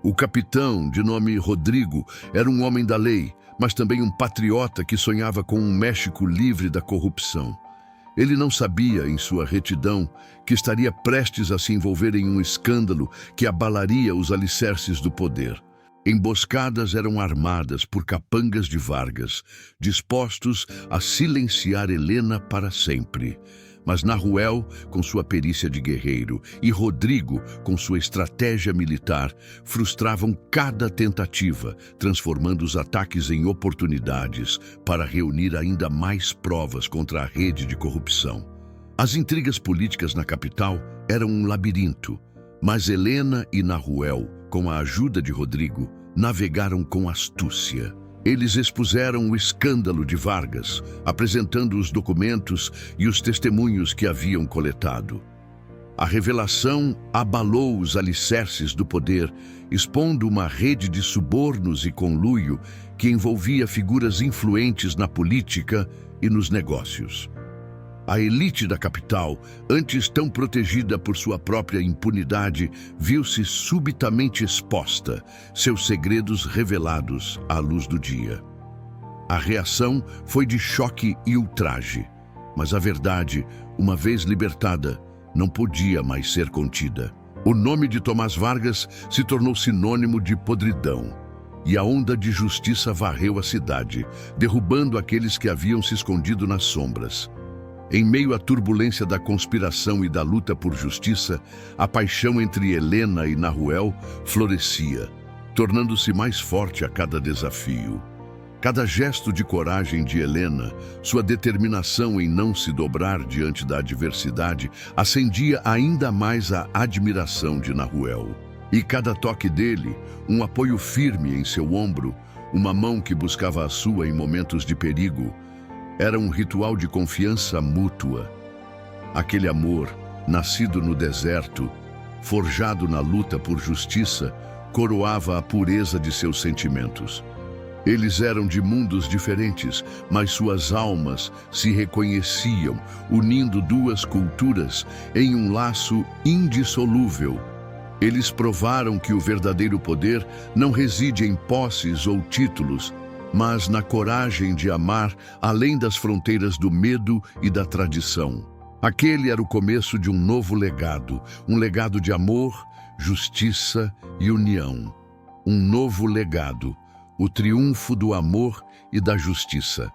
O capitão, de nome Rodrigo, era um homem da lei, mas também um patriota que sonhava com um México livre da corrupção. Ele não sabia, em sua retidão, que estaria prestes a se envolver em um escândalo que abalaria os alicerces do poder. Emboscadas eram armadas por capangas de Vargas, dispostos a silenciar Helena para sempre. Mas Nahuel, com sua perícia de guerreiro, e Rodrigo, com sua estratégia militar, frustravam cada tentativa, transformando os ataques em oportunidades para reunir ainda mais provas contra a rede de corrupção. As intrigas políticas na capital eram um labirinto, mas Helena e Nahuel, com a ajuda de Rodrigo, navegaram com astúcia. Eles expuseram o escândalo de Vargas, apresentando os documentos e os testemunhos que haviam coletado. A revelação abalou os alicerces do poder, expondo uma rede de subornos e conluio que envolvia figuras influentes na política e nos negócios. A elite da capital, antes tão protegida por sua própria impunidade, viu-se subitamente exposta, seus segredos revelados à luz do dia. A reação foi de choque e ultraje, mas a verdade, uma vez libertada, não podia mais ser contida. O nome de Tomás Vargas se tornou sinônimo de podridão, e a onda de justiça varreu a cidade, derrubando aqueles que haviam se escondido nas sombras. Em meio à turbulência da conspiração e da luta por justiça, a paixão entre Helena e Nahuel florescia, tornando-se mais forte a cada desafio. Cada gesto de coragem de Helena, sua determinação em não se dobrar diante da adversidade, acendia ainda mais a admiração de Nahuel. E cada toque dele, um apoio firme em seu ombro, uma mão que buscava a sua em momentos de perigo, era um ritual de confiança mútua. Aquele amor, nascido no deserto, forjado na luta por justiça, coroava a pureza de seus sentimentos. Eles eram de mundos diferentes, mas suas almas se reconheciam, unindo duas culturas em um laço indissolúvel. Eles provaram que o verdadeiro poder não reside em posses ou títulos, mas na coragem de amar além das fronteiras do medo e da tradição. Aquele era o começo de um novo legado, um legado de amor, justiça e união. Um novo legado, o triunfo do amor e da justiça.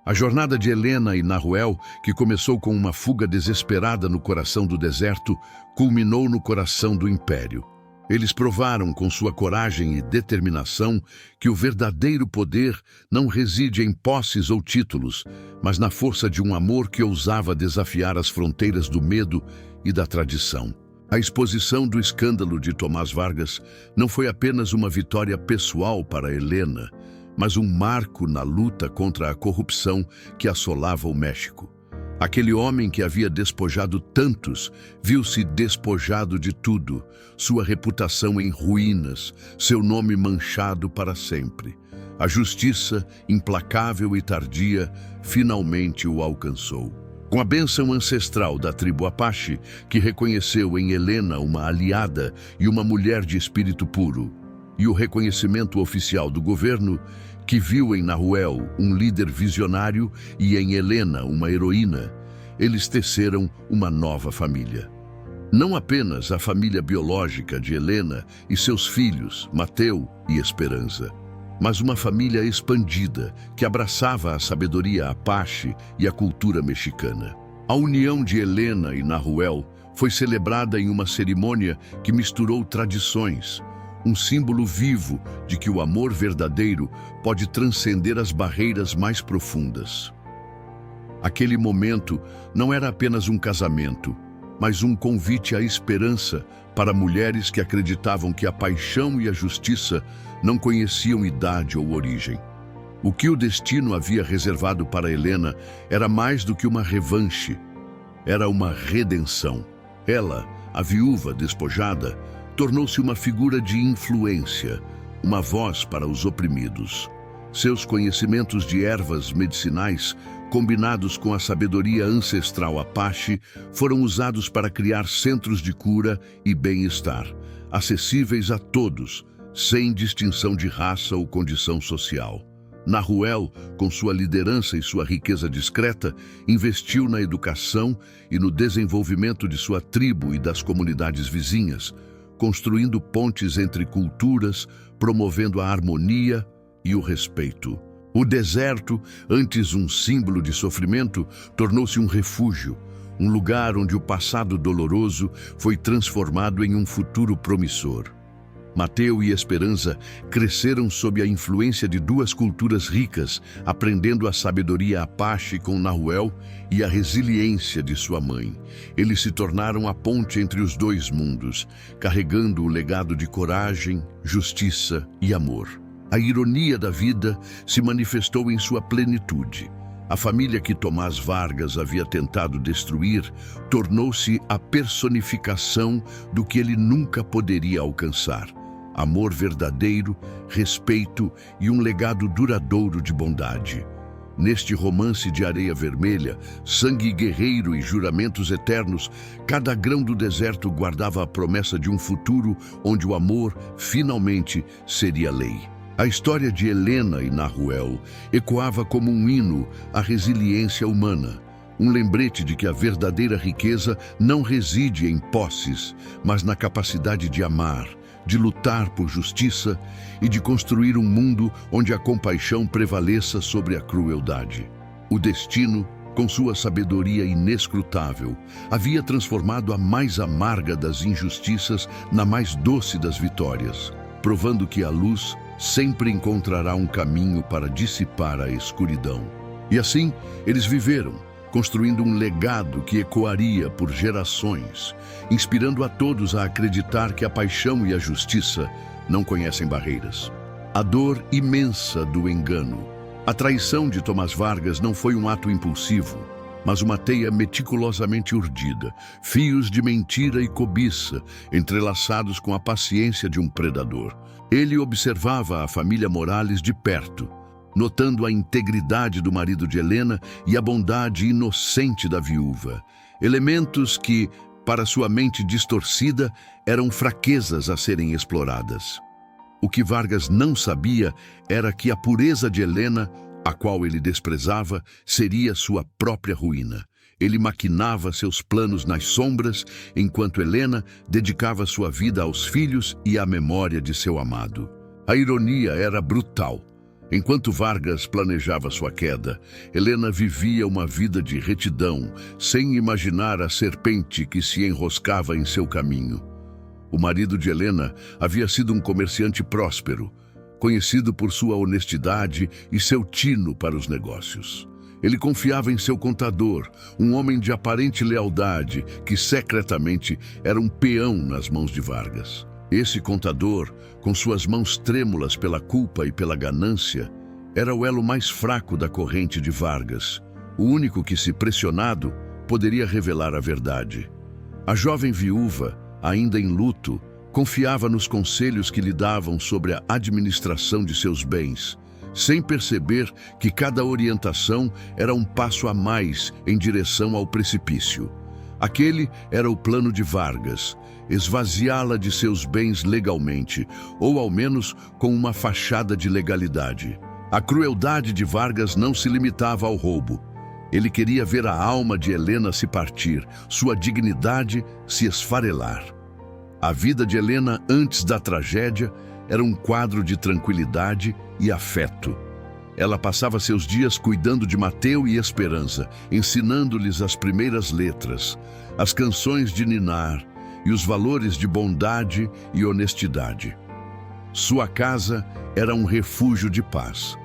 A jornada de Helena e Nahuel, que começou com uma fuga desesperada no coração do deserto, culminou no coração do império. Eles provaram com sua coragem e determinação que o verdadeiro poder não reside em posses ou títulos, mas na força de um amor que ousava desafiar as fronteiras do medo e da tradição. A exposição do escândalo de Tomás Vargas não foi apenas uma vitória pessoal para Helena, mas um marco na luta contra a corrupção que assolava o México. Aquele homem que havia despojado tantos, viu-se despojado de tudo, sua reputação em ruínas, seu nome manchado para sempre. A justiça, implacável e tardia, finalmente o alcançou. Com a bênção ancestral da tribo Apache, que reconheceu em Helena uma aliada e uma mulher de espírito puro, e o reconhecimento oficial do governo, que viu em Nahuel um líder visionário e em Helena uma heroína, eles teceram uma nova família. Não apenas a família biológica de Helena e seus filhos, Mateu e Esperança, mas uma família expandida que abraçava a sabedoria Apache e a cultura mexicana. A união de Helena e Nahuel foi celebrada em uma cerimônia que misturou tradições, um símbolo vivo de que o amor verdadeiro pode transcender as barreiras mais profundas. Aquele momento não era apenas um casamento, mas um convite à esperança para mulheres que acreditavam que a paixão e a justiça não conheciam idade ou origem. O que o destino havia reservado para Helena era mais do que uma revanche, era uma redenção. Ela, a viúva despojada, tornou-se uma figura de influência, uma voz para os oprimidos. Seus conhecimentos de ervas medicinais, combinados com a sabedoria ancestral Apache, foram usados para criar centros de cura e bem-estar, acessíveis a todos, sem distinção de raça ou condição social. Nahuel, com sua liderança e sua riqueza discreta, investiu na educação e no desenvolvimento de sua tribo e das comunidades vizinhas, construindo pontes entre culturas, promovendo a harmonia e o respeito. O deserto, antes um símbolo de sofrimento, tornou-se um refúgio, um lugar onde o passado doloroso foi transformado em um futuro promissor. Mateu e Esperança cresceram sob a influência de duas culturas ricas, aprendendo a sabedoria Apache com Nahuel e a resiliência de sua mãe. Eles se tornaram a ponte entre os dois mundos, carregando o legado de coragem, justiça e amor. A ironia da vida se manifestou em sua plenitude. A família que Tomás Vargas havia tentado destruir tornou-se a personificação do que ele nunca poderia alcançar: amor verdadeiro, respeito e um legado duradouro de bondade. Neste romance de areia vermelha, sangue guerreiro e juramentos eternos, cada grão do deserto guardava a promessa de um futuro onde o amor, finalmente, seria lei. A história de Helena e Nahuel ecoava como um hino à resiliência humana, um lembrete de que a verdadeira riqueza não reside em posses, mas na capacidade de amar, de lutar por justiça e de construir um mundo onde a compaixão prevaleça sobre a crueldade. O destino, com sua sabedoria inescrutável, havia transformado a mais amarga das injustiças na mais doce das vitórias, provando que a luz sempre encontrará um caminho para dissipar a escuridão. E assim, eles viveram, construindo um legado que ecoaria por gerações, inspirando a todos a acreditar que a paixão e a justiça não conhecem barreiras. A dor imensa do engano. A traição de Tomás Vargas não foi um ato impulsivo, mas uma teia meticulosamente urdida, fios de mentira e cobiça, entrelaçados com a paciência de um predador. Ele observava a família Morales de perto, notando a integridade do marido de Helena e a bondade inocente da viúva, elementos que, para sua mente distorcida, eram fraquezas a serem exploradas. O que Vargas não sabia era que a pureza de Helena, a qual ele desprezava, seria sua própria ruína. Ele maquinava seus planos nas sombras, enquanto Helena dedicava sua vida aos filhos e à memória de seu amado. A ironia era brutal. Enquanto Vargas planejava sua queda, Helena vivia uma vida de retidão, sem imaginar a serpente que se enroscava em seu caminho. O marido de Helena havia sido um comerciante próspero, conhecido por sua honestidade e seu tino para os negócios. Ele confiava em seu contador, um homem de aparente lealdade que secretamente era um peão nas mãos de Vargas. Esse contador, com suas mãos trêmulas pela culpa e pela ganância, era o elo mais fraco da corrente de Vargas, o único que, se pressionado, poderia revelar a verdade. A jovem viúva, ainda em luto, confiava nos conselhos que lhe davam sobre a administração de seus bens, sem perceber que cada orientação era um passo a mais em direção ao precipício. Aquele era o plano de Vargas, esvaziá-la de seus bens legalmente, ou ao menos com uma fachada de legalidade. A crueldade de Vargas não se limitava ao roubo. Ele queria ver a alma de Helena se partir, sua dignidade se esfarelar. A vida de Helena antes da tragédia era um quadro de tranquilidade e afeto. Ela passava seus dias cuidando de Mateu e Esperança, ensinando-lhes as primeiras letras, as canções de ninar e os valores de bondade e honestidade. Sua casa era um refúgio de paz,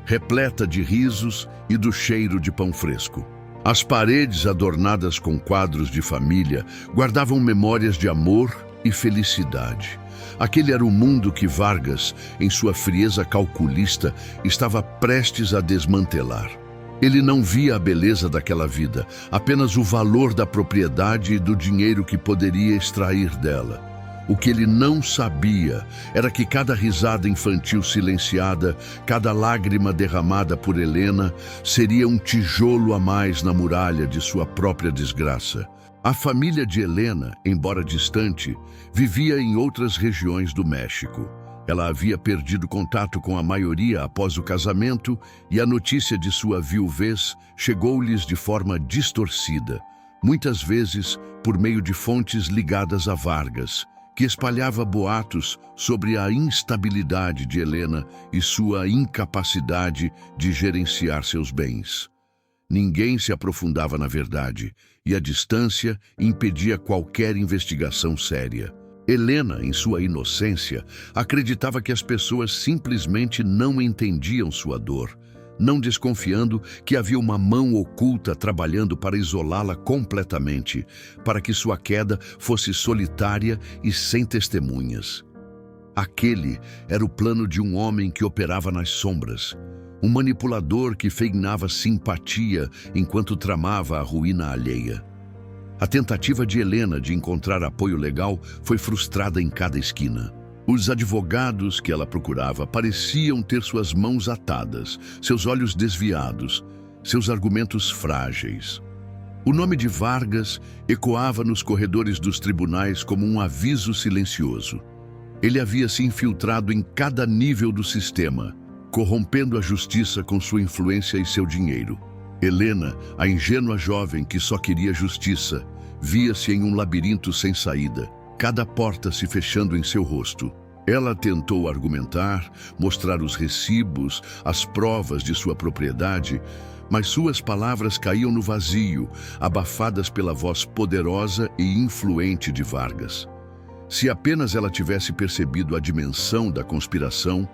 repleta de risos e do cheiro de pão fresco. As paredes adornadas com quadros de família guardavam memórias de amor e felicidade. Aquele era o mundo que Vargas, em sua frieza calculista, estava prestes a desmantelar. Ele não via a beleza daquela vida, apenas o valor da propriedade e do dinheiro que poderia extrair dela. O que ele não sabia era que cada risada infantil silenciada, cada lágrima derramada por Helena, seria um tijolo a mais na muralha de sua própria desgraça. A família de Helena, embora distante, vivia em outras regiões do México. Ela havia perdido contato com a maioria após o casamento e a notícia de sua viuvez chegou-lhes de forma distorcida, muitas vezes por meio de fontes ligadas a Vargas, que espalhava boatos sobre a instabilidade de Helena e sua incapacidade de gerenciar seus bens. Ninguém se aprofundava na verdade, e a distância impedia qualquer investigação séria. Helena, em sua inocência, acreditava que as pessoas simplesmente não entendiam sua dor, não desconfiando que havia uma mão oculta trabalhando para isolá-la completamente, para que sua queda fosse solitária e sem testemunhas. Aquele era o plano de um homem que operava nas sombras, um manipulador que feignava simpatia enquanto tramava a ruína alheia. A tentativa de Helena de encontrar apoio legal foi frustrada em cada esquina. Os advogados que ela procurava pareciam ter suas mãos atadas, seus olhos desviados, seus argumentos frágeis. O nome de Vargas ecoava nos corredores dos tribunais como um aviso silencioso. Ele havia se infiltrado em cada nível do sistema, corrompendo a justiça com sua influência e seu dinheiro. Helena, a ingênua jovem que só queria justiça, via-se em um labirinto sem saída, cada porta se fechando em seu rosto. Ela tentou argumentar, mostrar os recibos, as provas de sua propriedade, mas suas palavras caíam no vazio, abafadas pela voz poderosa e influente de Vargas. Se apenas ela tivesse percebido a dimensão da conspiração,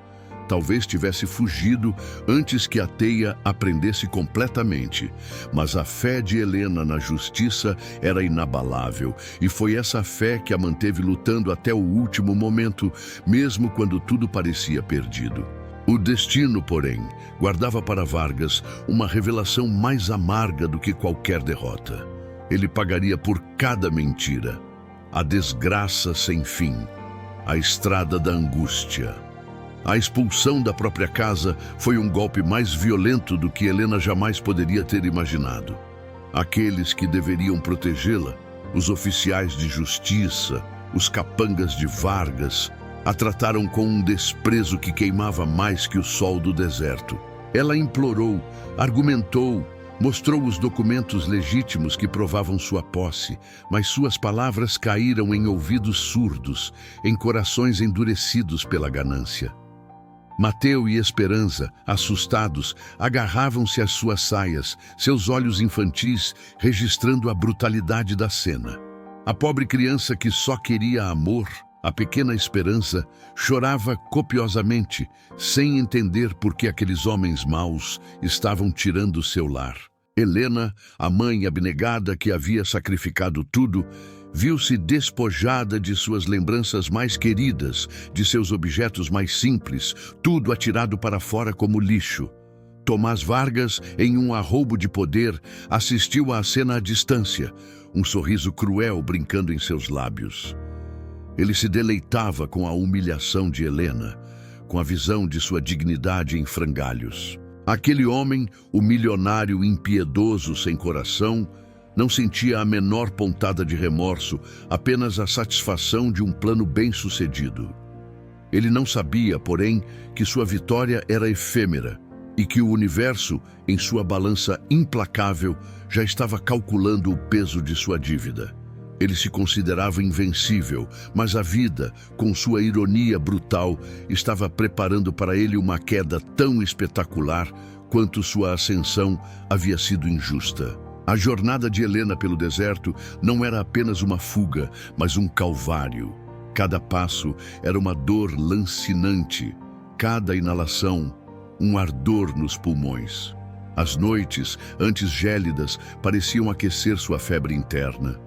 talvez tivesse fugido antes que a teia aprendesse completamente. Mas a fé de Helena na justiça era inabalável, e foi essa fé que a manteve lutando até o último momento, mesmo quando tudo parecia perdido. O destino, porém, guardava para Vargas uma revelação mais amarga do que qualquer derrota. Ele pagaria por cada mentira. A desgraça sem fim, a estrada da angústia. A expulsão da própria casa foi um golpe mais violento do que Helena jamais poderia ter imaginado. Aqueles que deveriam protegê-la, os oficiais de justiça, os capangas de Vargas, a trataram com um desprezo que queimava mais que o sol do deserto. Ela implorou, argumentou, mostrou os documentos legítimos que provavam sua posse, mas suas palavras caíram em ouvidos surdos, em corações endurecidos pela ganância. Mateu e Esperança, assustados, agarravam-se às suas saias, seus olhos infantis registrando a brutalidade da cena. A pobre criança que só queria amor, a pequena Esperança, chorava copiosamente, sem entender por que aqueles homens maus estavam tirando seu lar. Helena, a mãe abnegada que havia sacrificado tudo, viu-se despojada de suas lembranças mais queridas, de seus objetos mais simples, tudo atirado para fora como lixo. Tomás Vargas, em um arroubo de poder, assistiu à cena à distância, um sorriso cruel brincando em seus lábios. Ele se deleitava com a humilhação de Helena, com a visão de sua dignidade em frangalhos. Aquele homem, o milionário impiedoso sem coração, não sentia a menor pontada de remorso, apenas a satisfação de um plano bem-sucedido. Ele não sabia, porém, que sua vitória era efêmera e que o universo, em sua balança implacável, já estava calculando o peso de sua dívida. Ele se considerava invencível, mas a vida, com sua ironia brutal, estava preparando para ele uma queda tão espetacular quanto sua ascensão havia sido injusta. A jornada de Helena pelo deserto não era apenas uma fuga, mas um calvário. Cada passo era uma dor lancinante, cada inalação, um ardor nos pulmões. As noites, antes gélidas, pareciam aquecer sua febre interna.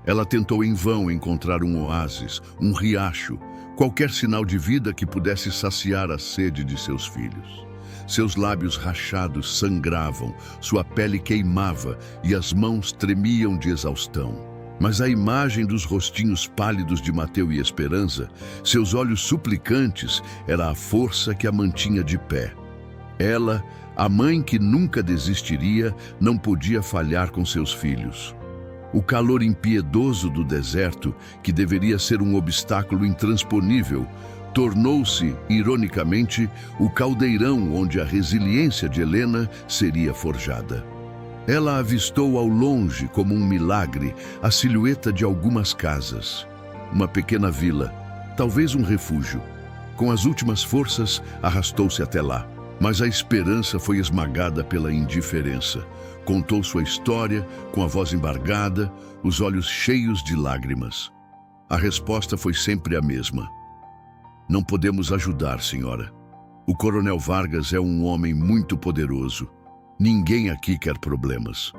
Ela tentou em vão encontrar um oásis, um riacho, qualquer sinal de vida que pudesse saciar a sede de seus filhos. Seus lábios rachados sangravam, sua pele queimava e as mãos tremiam de exaustão. Mas a imagem dos rostinhos pálidos de Mateu e Esperança, seus olhos suplicantes, era a força que a mantinha de pé. Ela, a mãe que nunca desistiria, não podia falhar com seus filhos. O calor impiedoso do deserto, que deveria ser um obstáculo intransponível, tornou-se, ironicamente, o caldeirão onde a resiliência de Helena seria forjada. Ela avistou ao longe, como um milagre, a silhueta de algumas casas. Uma pequena vila, talvez um refúgio. Com as últimas forças, arrastou-se até lá. Mas a esperança foi esmagada pela indiferença. Contou sua história, com a voz embargada, os olhos cheios de lágrimas. A resposta foi sempre a mesma. Não podemos ajudar, senhora. O coronel Vargas é um homem muito poderoso. Ninguém aqui quer problemas.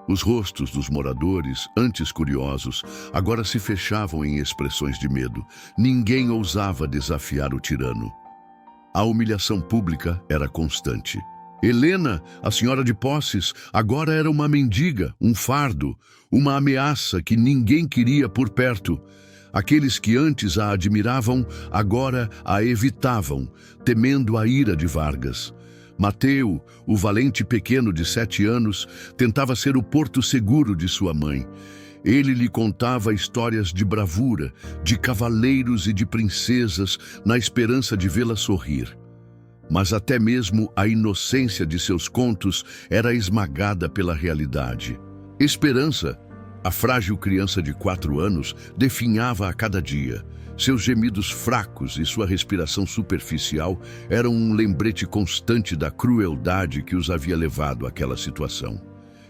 Os rostos dos moradores, antes curiosos, agora se fechavam em expressões de medo. Ninguém ousava desafiar o tirano. A humilhação pública era constante. Helena, a senhora de posses, agora era uma mendiga, um fardo, uma ameaça que ninguém queria por perto. Aqueles que antes a admiravam, agora a evitavam, temendo a ira de Vargas. Mateu, o valente pequeno de 7 anos, tentava ser o porto seguro de sua mãe. Ele lhe contava histórias de bravura, de cavaleiros e de princesas, na esperança de vê-la sorrir. Mas até mesmo a inocência de seus contos era esmagada pela realidade. Esperança, a frágil criança de 4 anos, definhava a cada dia. Seus gemidos fracos e sua respiração superficial eram um lembrete constante da crueldade que os havia levado àquela situação.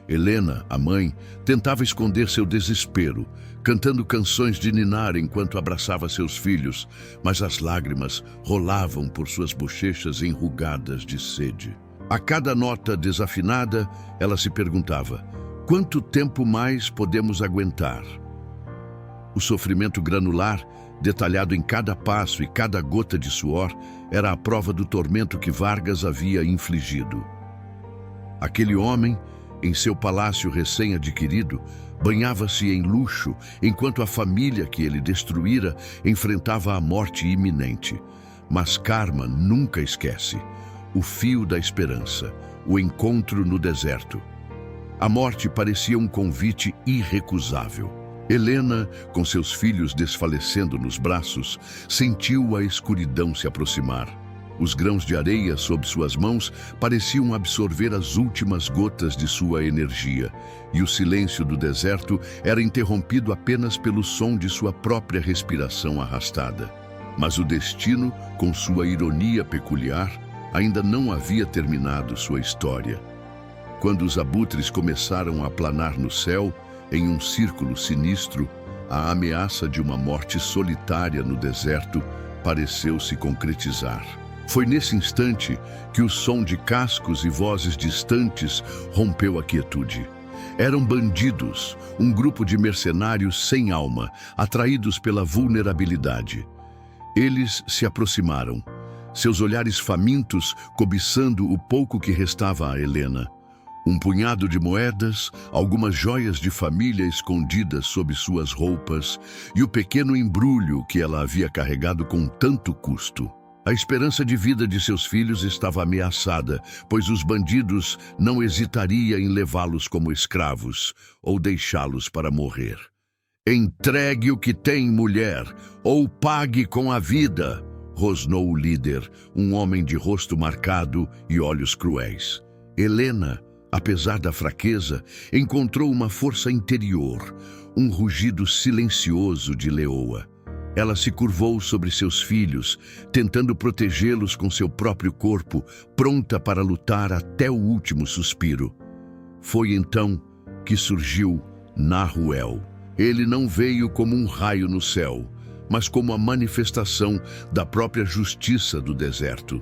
Helena, a mãe, tentava esconder seu desespero, cantando canções de ninar enquanto abraçava seus filhos, mas as lágrimas rolavam por suas bochechas enrugadas de sede. A cada nota desafinada, ela se perguntava: quanto tempo mais podemos aguentar? O sofrimento granular, detalhado em cada passo e cada gota de suor, era a prova do tormento que Vargas havia infligido. Aquele homem, em seu palácio recém-adquirido, banhava-se em luxo, enquanto a família que ele destruíra enfrentava a morte iminente. Mas Karma nunca esquece o fio da esperança, o encontro no deserto. A morte parecia um convite irrecusável. Helena, com seus filhos desfalecendo nos braços, sentiu a escuridão se aproximar. Os grãos de areia sob suas mãos pareciam absorver as últimas gotas de sua energia, e o silêncio do deserto era interrompido apenas pelo som de sua própria respiração arrastada. Mas o destino, com sua ironia peculiar, ainda não havia terminado sua história. Quando os abutres começaram a planar no céu, em um círculo sinistro, a ameaça de uma morte solitária no deserto pareceu se concretizar. Foi nesse instante que o som de cascos e vozes distantes rompeu a quietude. Eram bandidos, um grupo de mercenários sem alma, atraídos pela vulnerabilidade. Eles se aproximaram, seus olhares famintos cobiçando o pouco que restava a Helena. Um punhado de moedas, algumas joias de família escondidas sob suas roupas e o pequeno embrulho que ela havia carregado com tanto custo. A esperança de vida de seus filhos estava ameaçada, pois os bandidos não hesitariam em levá-los como escravos ou deixá-los para morrer. "Entregue o que tem, mulher, ou pague com a vida", rosnou o líder, um homem de rosto marcado e olhos cruéis. Helena, apesar da fraqueza, encontrou uma força interior, um rugido silencioso de leoa. Ela se curvou sobre seus filhos, tentando protegê-los com seu próprio corpo, pronta para lutar até o último suspiro. Foi então que surgiu Nahuel. Ele não veio como um raio no céu, mas como a manifestação da própria justiça do deserto.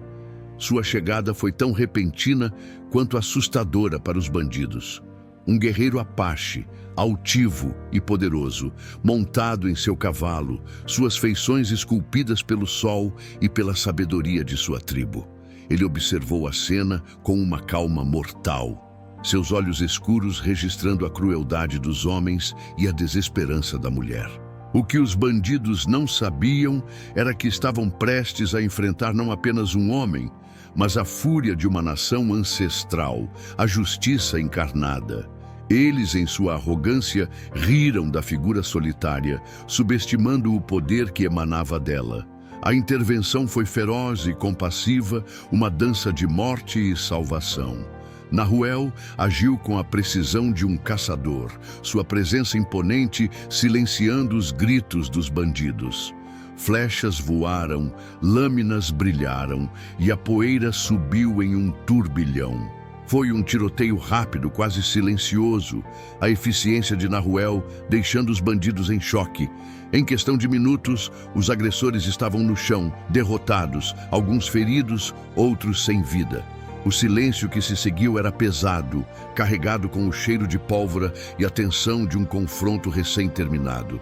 Sua chegada foi tão repentina quanto assustadora para os bandidos. Um guerreiro apache, altivo e poderoso, montado em seu cavalo, suas feições esculpidas pelo sol e pela sabedoria de sua tribo. Ele observou a cena com uma calma mortal, seus olhos escuros registrando a crueldade dos homens e a desesperança da mulher. O que os bandidos não sabiam era que estavam prestes a enfrentar não apenas um homem, mas a fúria de uma nação ancestral, a justiça encarnada. Eles, em sua arrogância, riram da figura solitária, subestimando o poder que emanava dela. A intervenção foi feroz e compassiva, uma dança de morte e salvação. Nahuel agiu com a precisão de um caçador, sua presença imponente silenciando os gritos dos bandidos. Flechas voaram, lâminas brilharam e a poeira subiu em um turbilhão. Foi um tiroteio rápido, quase silencioso, a eficiência de Nahuel deixando os bandidos em choque. Em questão de minutos, os agressores estavam no chão, derrotados, alguns feridos, outros sem vida. O silêncio que se seguiu era pesado, carregado com o cheiro de pólvora e a tensão de um confronto recém-terminado.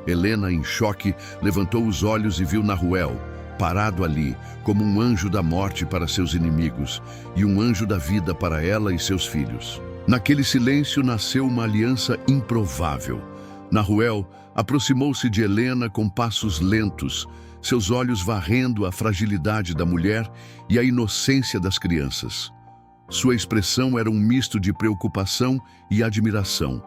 Helena, em choque, levantou os olhos e viu Nahuel, parado ali, como um anjo da morte para seus inimigos e um anjo da vida para ela e seus filhos. Naquele silêncio nasceu uma aliança improvável. Nahuel aproximou-se de Helena com passos lentos, seus olhos varrendo a fragilidade da mulher e a inocência das crianças. Sua expressão era um misto de preocupação e admiração.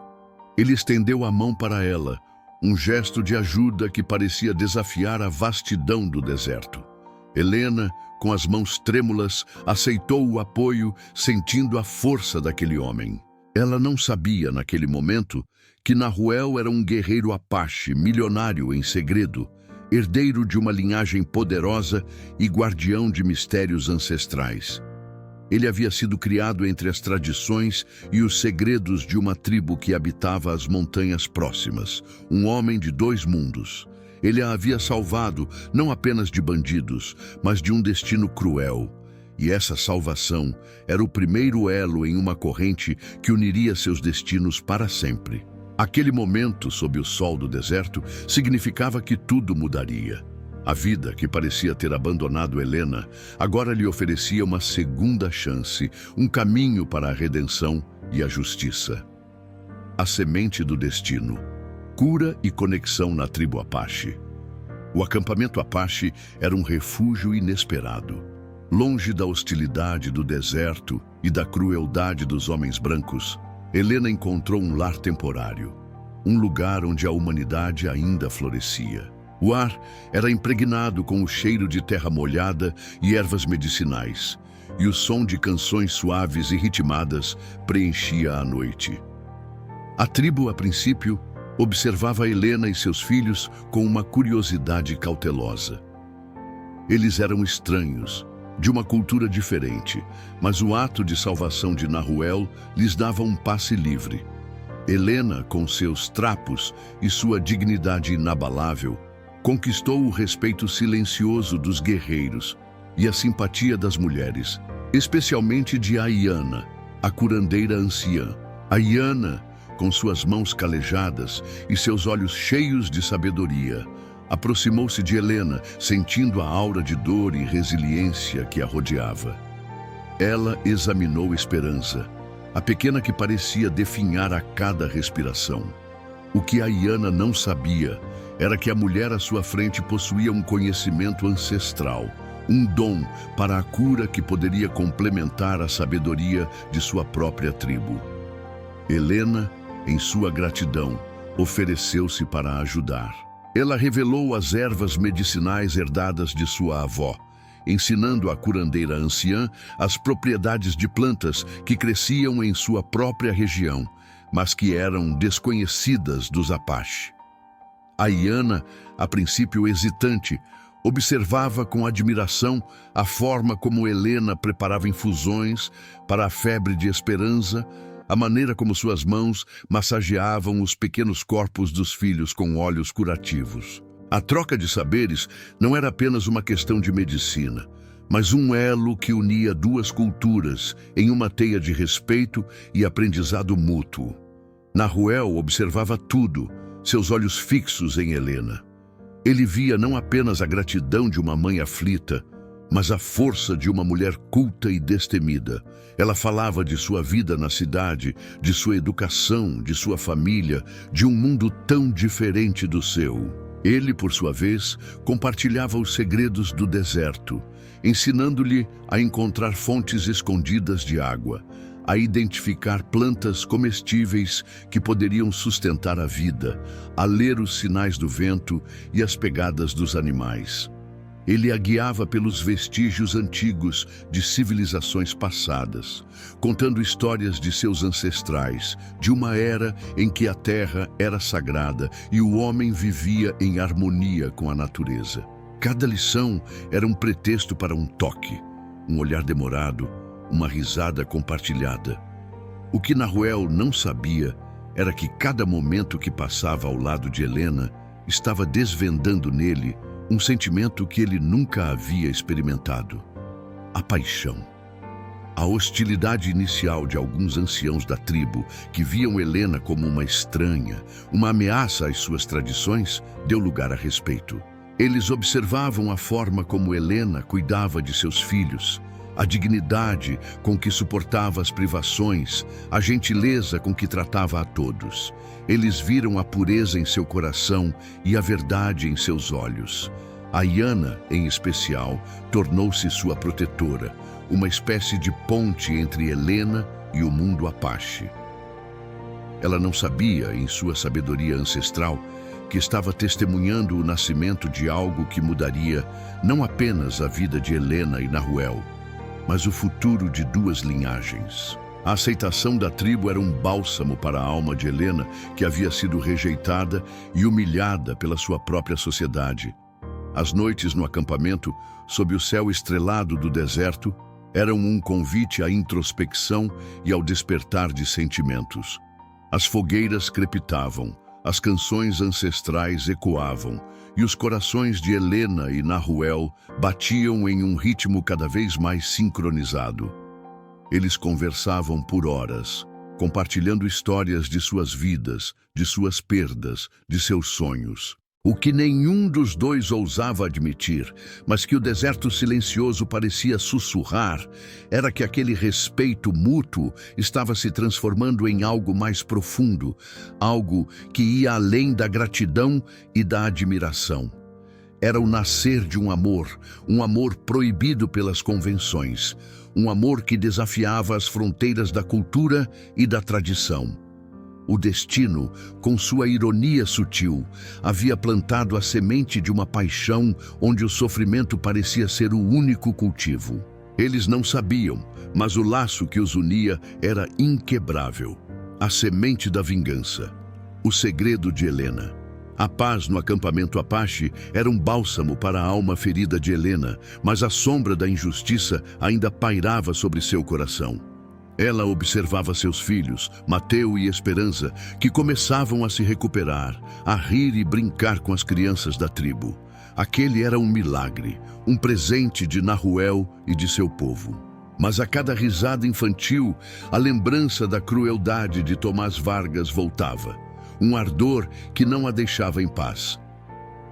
Ele estendeu a mão para ela, um gesto de ajuda que parecia desafiar a vastidão do deserto. Helena, com as mãos trêmulas, aceitou o apoio, sentindo a força daquele homem. Ela não sabia, naquele momento, que Nahuel era um guerreiro Apache, milionário em segredo, herdeiro de uma linhagem poderosa e guardião de mistérios ancestrais. Ele havia sido criado entre as tradições e os segredos de uma tribo que habitava as montanhas próximas, um homem de 2 mundos. Ele a havia salvado não apenas de bandidos, mas de um destino cruel. E essa salvação era o primeiro elo em uma corrente que uniria seus destinos para sempre. Aquele momento, sob o sol do deserto, significava que tudo mudaria. A vida, que parecia ter abandonado Helena, agora lhe oferecia uma segunda chance, um caminho para a redenção e a justiça. A semente do destino, cura e conexão na tribo Apache. O acampamento Apache era um refúgio inesperado. Longe da hostilidade do deserto e da crueldade dos homens brancos, Helena encontrou um lar temporário, um lugar onde a humanidade ainda florescia. O ar era impregnado com o cheiro de terra molhada e ervas medicinais, e o som de canções suaves e ritmadas preenchia a noite. A tribo, a princípio, observava Helena e seus filhos com uma curiosidade cautelosa. Eles eram estranhos, de uma cultura diferente, mas o ato de salvação de Nahuel lhes dava um passe livre. Helena, com seus trapos e sua dignidade inabalável, conquistou o respeito silencioso dos guerreiros e a simpatia das mulheres, especialmente de Ayana, a curandeira anciã. Ayana, com suas mãos calejadas e seus olhos cheios de sabedoria, aproximou-se de Helena, sentindo a aura de dor e resiliência que a rodeava. Ela examinou Esperança, a pequena que parecia definhar a cada respiração. O que Ayana não sabia era que a mulher à sua frente possuía um conhecimento ancestral, um dom para a cura que poderia complementar a sabedoria de sua própria tribo. Helena, em sua gratidão, ofereceu-se para ajudar. Ela revelou as ervas medicinais herdadas de sua avó, ensinando a curandeira anciã as propriedades de plantas que cresciam em sua própria região, mas que eram desconhecidas dos Apache. Ayana, a princípio hesitante, observava com admiração a forma como Helena preparava infusões para a febre de Esperança, a maneira como suas mãos massageavam os pequenos corpos dos filhos com óleos curativos. A troca de saberes não era apenas uma questão de medicina, mas um elo que unia 2 culturas em uma teia de respeito e aprendizado mútuo. Nahuel observava tudo, seus olhos fixos em Helena. Ele via não apenas a gratidão de uma mãe aflita, mas a força de uma mulher culta e destemida. Ela falava de sua vida na cidade, de sua educação, de sua família, de um mundo tão diferente do seu. Ele, por sua vez, compartilhava os segredos do deserto, ensinando-lhe a encontrar fontes escondidas de água, a identificar plantas comestíveis que poderiam sustentar a vida, a ler os sinais do vento e as pegadas dos animais. Ele a guiava pelos vestígios antigos de civilizações passadas, contando histórias de seus ancestrais, de uma era em que a terra era sagrada e o homem vivia em harmonia com a natureza. Cada lição era um pretexto para um toque, um olhar demorado, uma risada compartilhada. O que Nahuel não sabia era que cada momento que passava ao lado de Helena estava desvendando nele um sentimento que ele nunca havia experimentado: a paixão. A hostilidade inicial de alguns anciãos da tribo, que viam Helena como uma estranha, uma ameaça às suas tradições, deu lugar a respeito. Eles observavam a forma como Helena cuidava de seus filhos, a dignidade com que suportava as privações, a gentileza com que tratava a todos. Eles viram a pureza em seu coração e a verdade em seus olhos. A Iana, em especial, tornou-se sua protetora, uma espécie de ponte entre Helena e o mundo Apache. Ela não sabia, em sua sabedoria ancestral, que estava testemunhando o nascimento de algo que mudaria não apenas a vida de Helena e Nahuel, mas o futuro de duas linhagens. A aceitação da tribo era um bálsamo para a alma de Helena, que havia sido rejeitada e humilhada pela sua própria sociedade. As noites no acampamento, sob o céu estrelado do deserto, eram um convite à introspecção e ao despertar de sentimentos. As fogueiras crepitavam, as canções ancestrais ecoavam, e os corações de Helena e Nahuel batiam em um ritmo cada vez mais sincronizado. Eles conversavam por horas, compartilhando histórias de suas vidas, de suas perdas, de seus sonhos. O que nenhum dos dois ousava admitir, mas que o deserto silencioso parecia sussurrar, era que aquele respeito mútuo estava se transformando em algo mais profundo, algo que ia além da gratidão e da admiração. Era o nascer de um amor proibido pelas convenções, um amor que desafiava as fronteiras da cultura e da tradição. O destino, com sua ironia sutil, havia plantado a semente de uma paixão onde o sofrimento parecia ser o único cultivo. Eles não sabiam, mas o laço que os unia era inquebrável. A semente da vingança. O segredo de Helena. A paz no acampamento Apache era um bálsamo para a alma ferida de Helena, mas a sombra da injustiça ainda pairava sobre seu coração. Ela observava seus filhos, Mateu e Esperança, que começavam a se recuperar, a rir e brincar com as crianças da tribo. Aquele era um milagre, um presente de Nahuel e de seu povo. Mas a cada risada infantil, a lembrança da crueldade de Tomás Vargas voltava, um ardor que não a deixava em paz.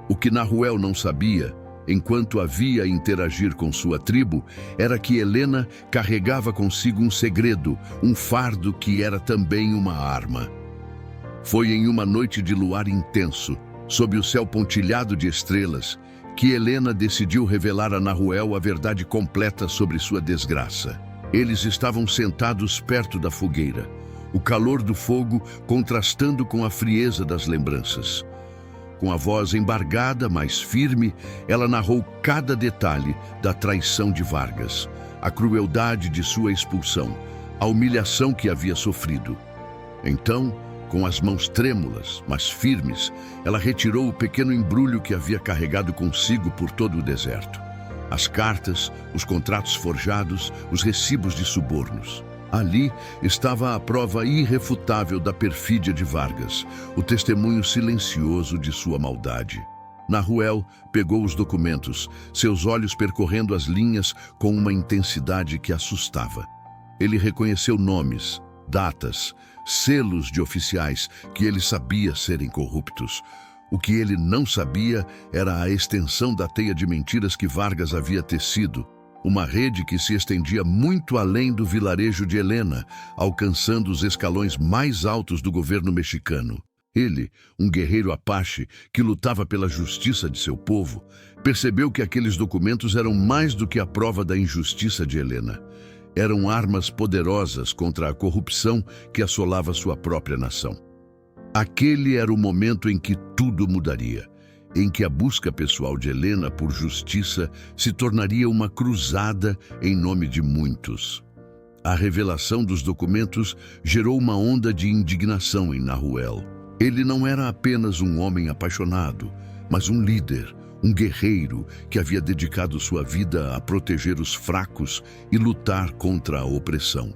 O que Nahuel não sabia, enquanto havia a interagir com sua tribo, era que Helena carregava consigo um segredo, um fardo que era também uma arma. Foi em uma noite de luar intenso, sob o céu pontilhado de estrelas, que Helena decidiu revelar a Nahuel a verdade completa sobre sua desgraça. Eles estavam sentados perto da fogueira, o calor do fogo contrastando com a frieza das lembranças. Com a voz embargada, mas firme, ela narrou cada detalhe da traição de Vargas, a crueldade de sua expulsão, a humilhação que havia sofrido. Então, com as mãos trêmulas, mas firmes, ela retirou o pequeno embrulho que havia carregado consigo por todo o deserto. As cartas, os contratos forjados, os recibos de subornos. Ali estava a prova irrefutável da perfídia de Vargas, o testemunho silencioso de sua maldade. Nahuel pegou os documentos, seus olhos percorrendo as linhas com uma intensidade que assustava. Ele reconheceu nomes, datas, selos de oficiais que ele sabia serem corruptos. O que ele não sabia era a extensão da teia de mentiras que Vargas havia tecido, uma rede que se estendia muito além do vilarejo de Helena, alcançando os escalões mais altos do governo mexicano. Ele, um guerreiro apache que lutava pela justiça de seu povo, percebeu que aqueles documentos eram mais do que a prova da injustiça de Helena. Eram armas poderosas contra a corrupção que assolava sua própria nação. Aquele era o momento em que tudo mudaria, em que a busca pessoal de Helena por justiça se tornaria uma cruzada em nome de muitos. A revelação dos documentos gerou uma onda de indignação em Nahuel. Ele não era apenas um homem apaixonado, mas um líder, um guerreiro que havia dedicado sua vida a proteger os fracos e lutar contra a opressão.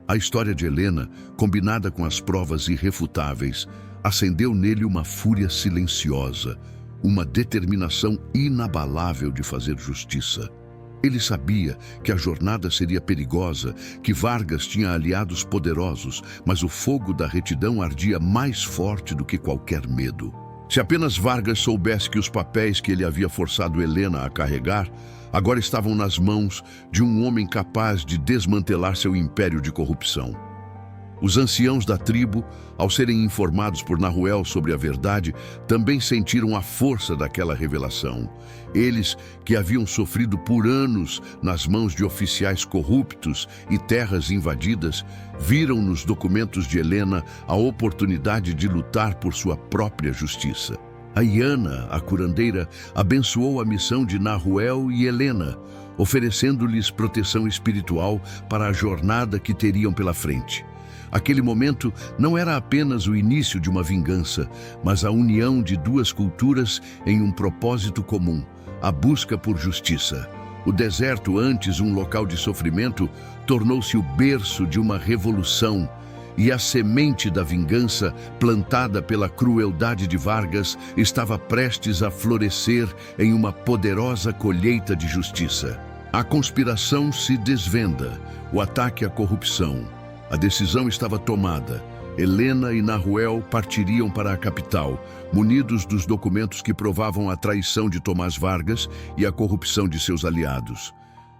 A história de Helena, combinada com as provas irrefutáveis, acendeu nele uma fúria silenciosa, uma determinação inabalável de fazer justiça. Ele sabia que a jornada seria perigosa, que Vargas tinha aliados poderosos, mas o fogo da retidão ardia mais forte do que qualquer medo. Se apenas Vargas soubesse que os papéis que ele havia forçado Helena a carregar agora estavam nas mãos de um homem capaz de desmantelar seu império de corrupção. Os anciãos da tribo, ao serem informados por Nahuel sobre a verdade, também sentiram a força daquela revelação. Eles, que haviam sofrido por anos nas mãos de oficiais corruptos e terras invadidas, viram nos documentos de Helena a oportunidade de lutar por sua própria justiça. A Iana, a curandeira, abençoou a missão de Nahuel e Helena, oferecendo-lhes proteção espiritual para a jornada que teriam pela frente. Aquele momento não era apenas o início de uma vingança, mas a união de duas culturas em um propósito comum, a busca por justiça. O deserto, antes um local de sofrimento, tornou-se o berço de uma revolução, e a semente da vingança, plantada pela crueldade de Vargas, estava prestes a florescer em uma poderosa colheita de justiça. A conspiração se desvenda, o ataque à corrupção. A decisão estava tomada. Helena e Nahuel partiriam para a capital, munidos dos documentos que provavam a traição de Tomás Vargas e a corrupção de seus aliados.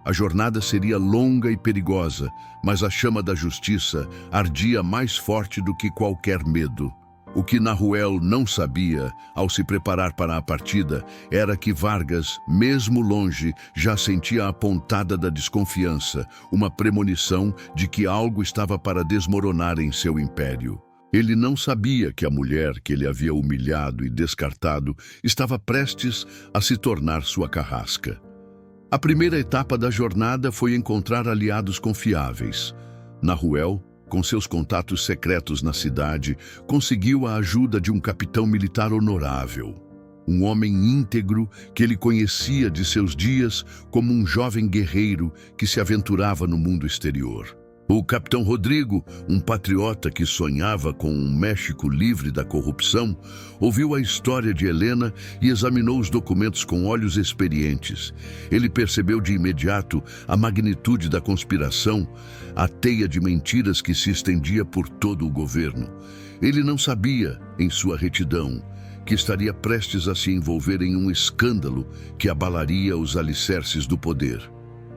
A jornada seria longa e perigosa, mas a chama da justiça ardia mais forte do que qualquer medo. O que Nahuel não sabia, ao se preparar para a partida, era que Vargas, mesmo longe, já sentia a pontada da desconfiança, uma premonição de que algo estava para desmoronar em seu império. Ele não sabia que a mulher que ele havia humilhado e descartado estava prestes a se tornar sua carrasca. A primeira etapa da jornada foi encontrar aliados confiáveis. Nahuel, com seus contatos secretos na cidade, conseguiu a ajuda de um capitão militar honorável. Um homem íntegro que ele conhecia de seus dias como um jovem guerreiro que se aventurava no mundo exterior. O capitão Rodrigo, um patriota que sonhava com um México livre da corrupção, ouviu a história de Helena e examinou os documentos com olhos experientes. Ele percebeu de imediato a magnitude da conspiração, a teia de mentiras que se estendia por todo o governo. Ele não sabia, em sua retidão, que estaria prestes a se envolver em um escândalo que abalaria os alicerces do poder.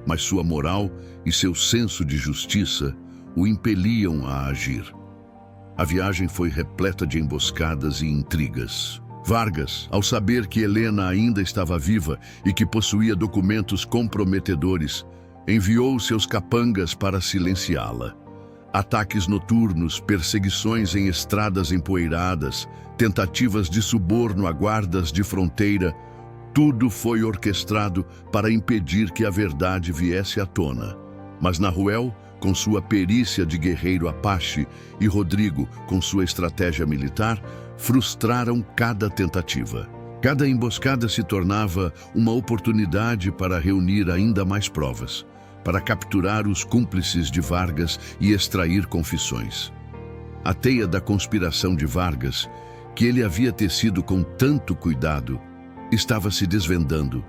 Mas sua moral e seu senso de justiça o impeliam a agir. A viagem foi repleta de emboscadas e intrigas. Vargas, ao saber que Helena ainda estava viva e que possuía documentos comprometedores, enviou seus capangas para silenciá-la. Ataques noturnos, perseguições em estradas empoeiradas, tentativas de suborno a guardas de fronteira, tudo foi orquestrado para impedir que a verdade viesse à tona. Mas Nahuel, com sua perícia de guerreiro apache, e Rodrigo, com sua estratégia militar, frustraram cada tentativa. Cada emboscada se tornava uma oportunidade para reunir ainda mais provas, para capturar os cúmplices de Vargas e extrair confissões. A teia da conspiração de Vargas, que ele havia tecido com tanto cuidado, estava se desvendando,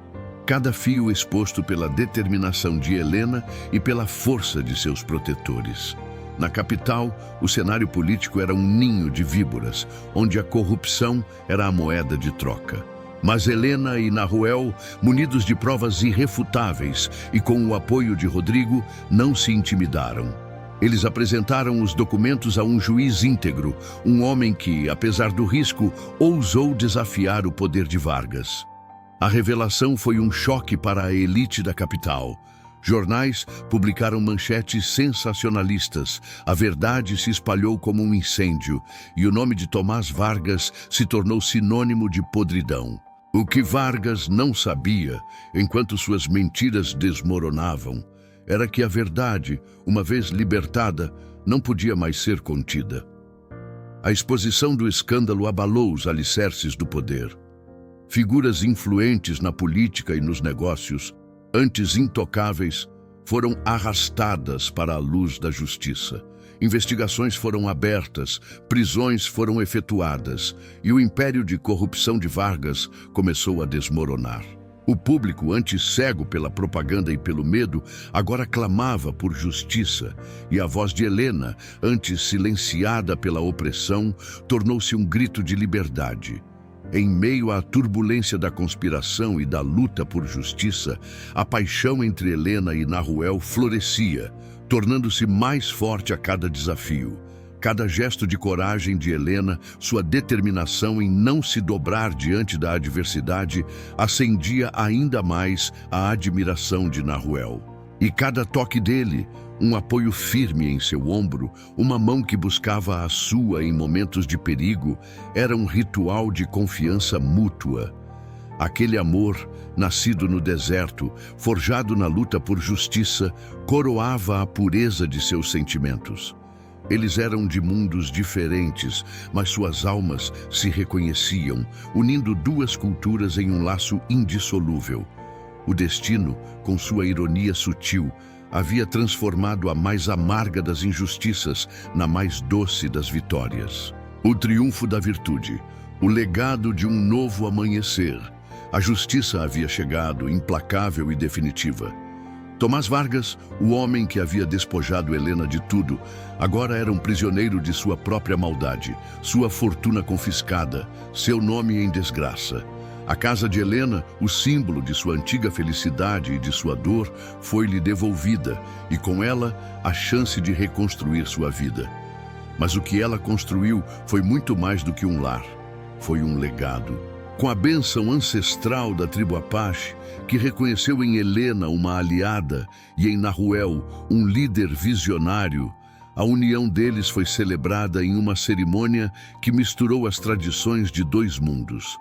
cada fio exposto pela determinação de Helena e pela força de seus protetores. Na capital, o cenário político era um ninho de víboras, onde a corrupção era a moeda de troca. Mas Helena e Nahuel, munidos de provas irrefutáveis e com o apoio de Rodrigo, não se intimidaram. Eles apresentaram os documentos a um juiz íntegro, um homem que, apesar do risco, ousou desafiar o poder de Vargas. A revelação foi um choque para a elite da capital. Jornais publicaram manchetes sensacionalistas, a verdade se espalhou como um incêndio e o nome de Tomás Vargas se tornou sinônimo de podridão. O que Vargas não sabia, enquanto suas mentiras desmoronavam, era que a verdade, uma vez libertada, não podia mais ser contida. A exposição do escândalo abalou os alicerces do poder. Figuras influentes na política e nos negócios, antes intocáveis, foram arrastadas para a luz da justiça. Investigações foram abertas, prisões foram efetuadas e o império de corrupção de Vargas começou a desmoronar. O público, antes cego pela propaganda e pelo medo, agora clamava por justiça, e a voz de Helena, antes silenciada pela opressão, tornou-se um grito de liberdade. Em meio à turbulência da conspiração e da luta por justiça, a paixão entre Helena e Nahuel florescia, tornando-se mais forte a cada desafio. Cada gesto de coragem de Helena, sua determinação em não se dobrar diante da adversidade, acendia ainda mais a admiração de Nahuel. E cada toque dele, um apoio firme em seu ombro, uma mão que buscava a sua em momentos de perigo, era um ritual de confiança mútua. Aquele amor, nascido no deserto, forjado na luta por justiça, coroava a pureza de seus sentimentos. Eles eram de mundos diferentes, mas suas almas se reconheciam, unindo duas culturas em um laço indissolúvel. O destino, com sua ironia sutil, havia transformado a mais amarga das injustiças na mais doce das vitórias. O triunfo da virtude, o legado de um novo amanhecer. A justiça havia chegado, implacável e definitiva. Tomás Vargas, o homem que havia despojado Helena de tudo, agora era um prisioneiro de sua própria maldade, sua fortuna confiscada, seu nome em desgraça. A casa de Helena, o símbolo de sua antiga felicidade e de sua dor, foi-lhe devolvida, e com ela, a chance de reconstruir sua vida. Mas o que ela construiu foi muito mais do que um lar. Foi um legado. Com a bênção ancestral da tribo Apache, que reconheceu em Helena uma aliada e em Nahuel um líder visionário, a união deles foi celebrada em uma cerimônia que misturou as tradições de dois mundos.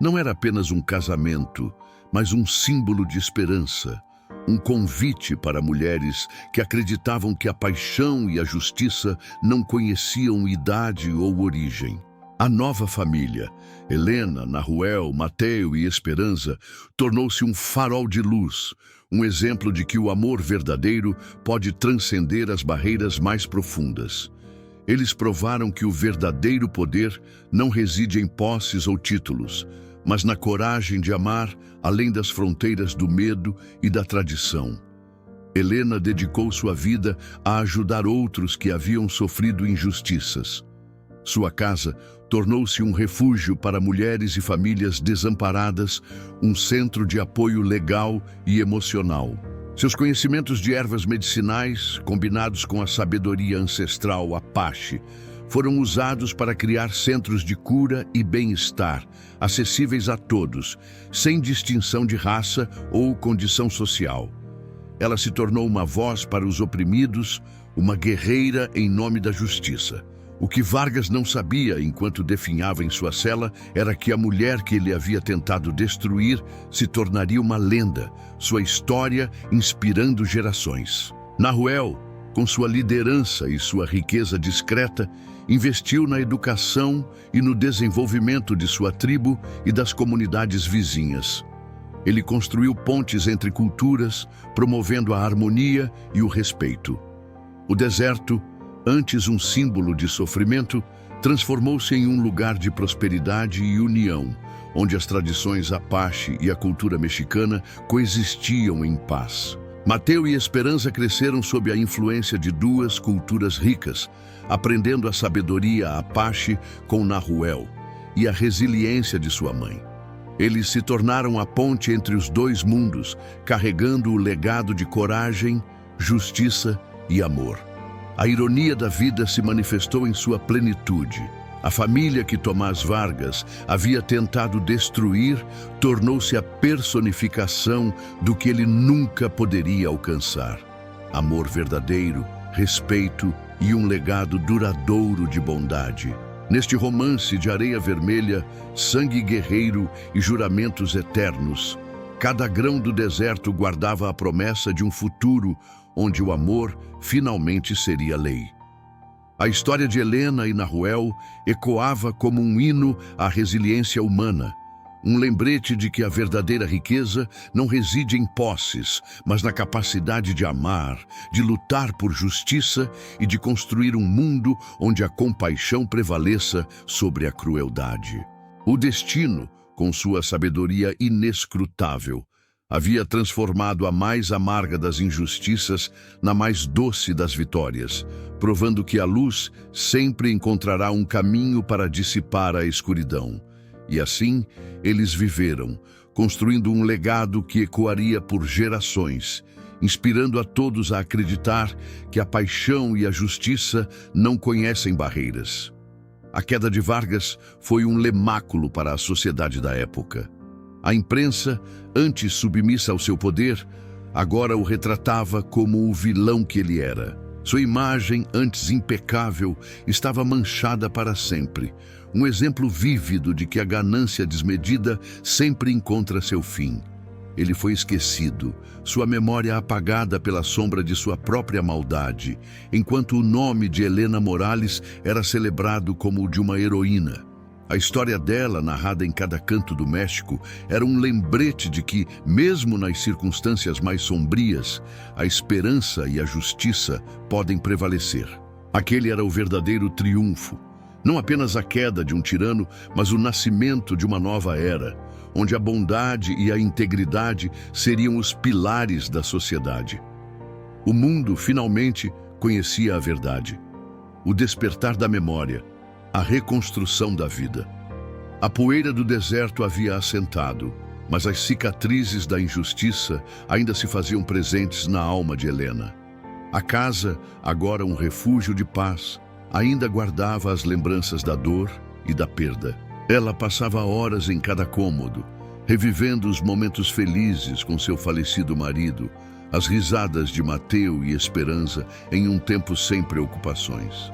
Não era apenas um casamento, mas um símbolo de esperança, um convite para mulheres que acreditavam que a paixão e a justiça não conheciam idade ou origem. A nova família, Helena, Nahuel, Mateo e Esperança, tornou-se um farol de luz, um exemplo de que o amor verdadeiro pode transcender as barreiras mais profundas. Eles provaram que o verdadeiro poder não reside em posses ou títulos, mas na coragem de amar além das fronteiras do medo e da tradição. Helena dedicou sua vida a ajudar outros que haviam sofrido injustiças. Sua casa tornou-se um refúgio para mulheres e famílias desamparadas, um centro de apoio legal e emocional. Seus conhecimentos de ervas medicinais, combinados com a sabedoria ancestral Apache, foram usados para criar centros de cura e bem-estar, acessíveis a todos, sem distinção de raça ou condição social. Ela se tornou uma voz para os oprimidos, uma guerreira em nome da justiça. O que Vargas não sabia enquanto definhava em sua cela era que a mulher que ele havia tentado destruir se tornaria uma lenda, sua história inspirando gerações. Nahuel, com sua liderança e sua riqueza discreta, investiu na educação e no desenvolvimento de sua tribo e das comunidades vizinhas. Ele construiu pontes entre culturas, promovendo a harmonia e o respeito. O deserto, antes um símbolo de sofrimento, transformou-se em um lugar de prosperidade e união, onde as tradições Apache e a cultura mexicana coexistiam em paz. Mateo e Esperança cresceram sob a influência de duas culturas ricas, aprendendo a sabedoria Apache com Nahuel e a resiliência de sua mãe. Eles se tornaram a ponte entre os dois mundos, carregando o legado de coragem, justiça e amor. A ironia da vida se manifestou em sua plenitude. A família que Tomás Vargas havia tentado destruir tornou-se a personificação do que ele nunca poderia alcançar. Amor verdadeiro, respeito e um legado duradouro de bondade. Neste romance de areia vermelha, sangue guerreiro e juramentos eternos, cada grão do deserto guardava a promessa de um futuro onde o amor finalmente seria lei. A história de Helena e Nahuel ecoava como um hino à resiliência humana, um lembrete de que a verdadeira riqueza não reside em posses, mas na capacidade de amar, de lutar por justiça e de construir um mundo onde a compaixão prevaleça sobre a crueldade. O destino, com sua sabedoria inescrutável, havia transformado a mais amarga das injustiças na mais doce das vitórias, provando que a luz sempre encontrará um caminho para dissipar a escuridão. E assim, eles viveram, construindo um legado que ecoaria por gerações, inspirando a todos a acreditar que a paixão e a justiça não conhecem barreiras. A queda de Vargas foi um lemáculo para a sociedade da época. A imprensa, antes submissa ao seu poder, agora o retratava como o vilão que ele era. Sua imagem, antes impecável, estava manchada para sempre. Um exemplo vívido de que a ganância desmedida sempre encontra seu fim. Ele foi esquecido, sua memória apagada pela sombra de sua própria maldade, enquanto o nome de Helena Morales era celebrado como o de uma heroína. A história dela, narrada em cada canto do México, era um lembrete de que, mesmo nas circunstâncias mais sombrias, a esperança e a justiça podem prevalecer. Aquele era o verdadeiro triunfo. Não apenas a queda de um tirano, mas o nascimento de uma nova era, onde a bondade e a integridade seriam os pilares da sociedade. O mundo finalmente conhecia a verdade, o despertar da memória, a reconstrução da vida. A poeira do deserto havia assentado, mas as cicatrizes da injustiça ainda se faziam presentes na alma de Helena. A casa, agora um refúgio de paz, ainda guardava as lembranças da dor e da perda. Ela passava horas em cada cômodo, revivendo os momentos felizes com seu falecido marido, as risadas de Mateu e Esperança em um tempo sem preocupações.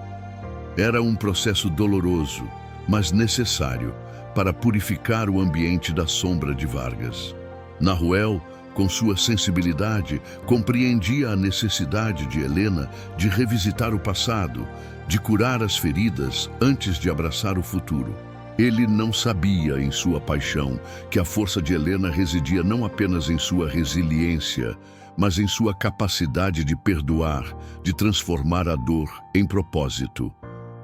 Era um processo doloroso, mas necessário, para purificar o ambiente da sombra de Vargas. Nahuel, com sua sensibilidade, compreendia a necessidade de Helena de revisitar o passado, de curar as feridas antes de abraçar o futuro. Ele não sabia, em sua paixão, que a força de Helena residia não apenas em sua resiliência, mas em sua capacidade de perdoar, de transformar a dor em propósito.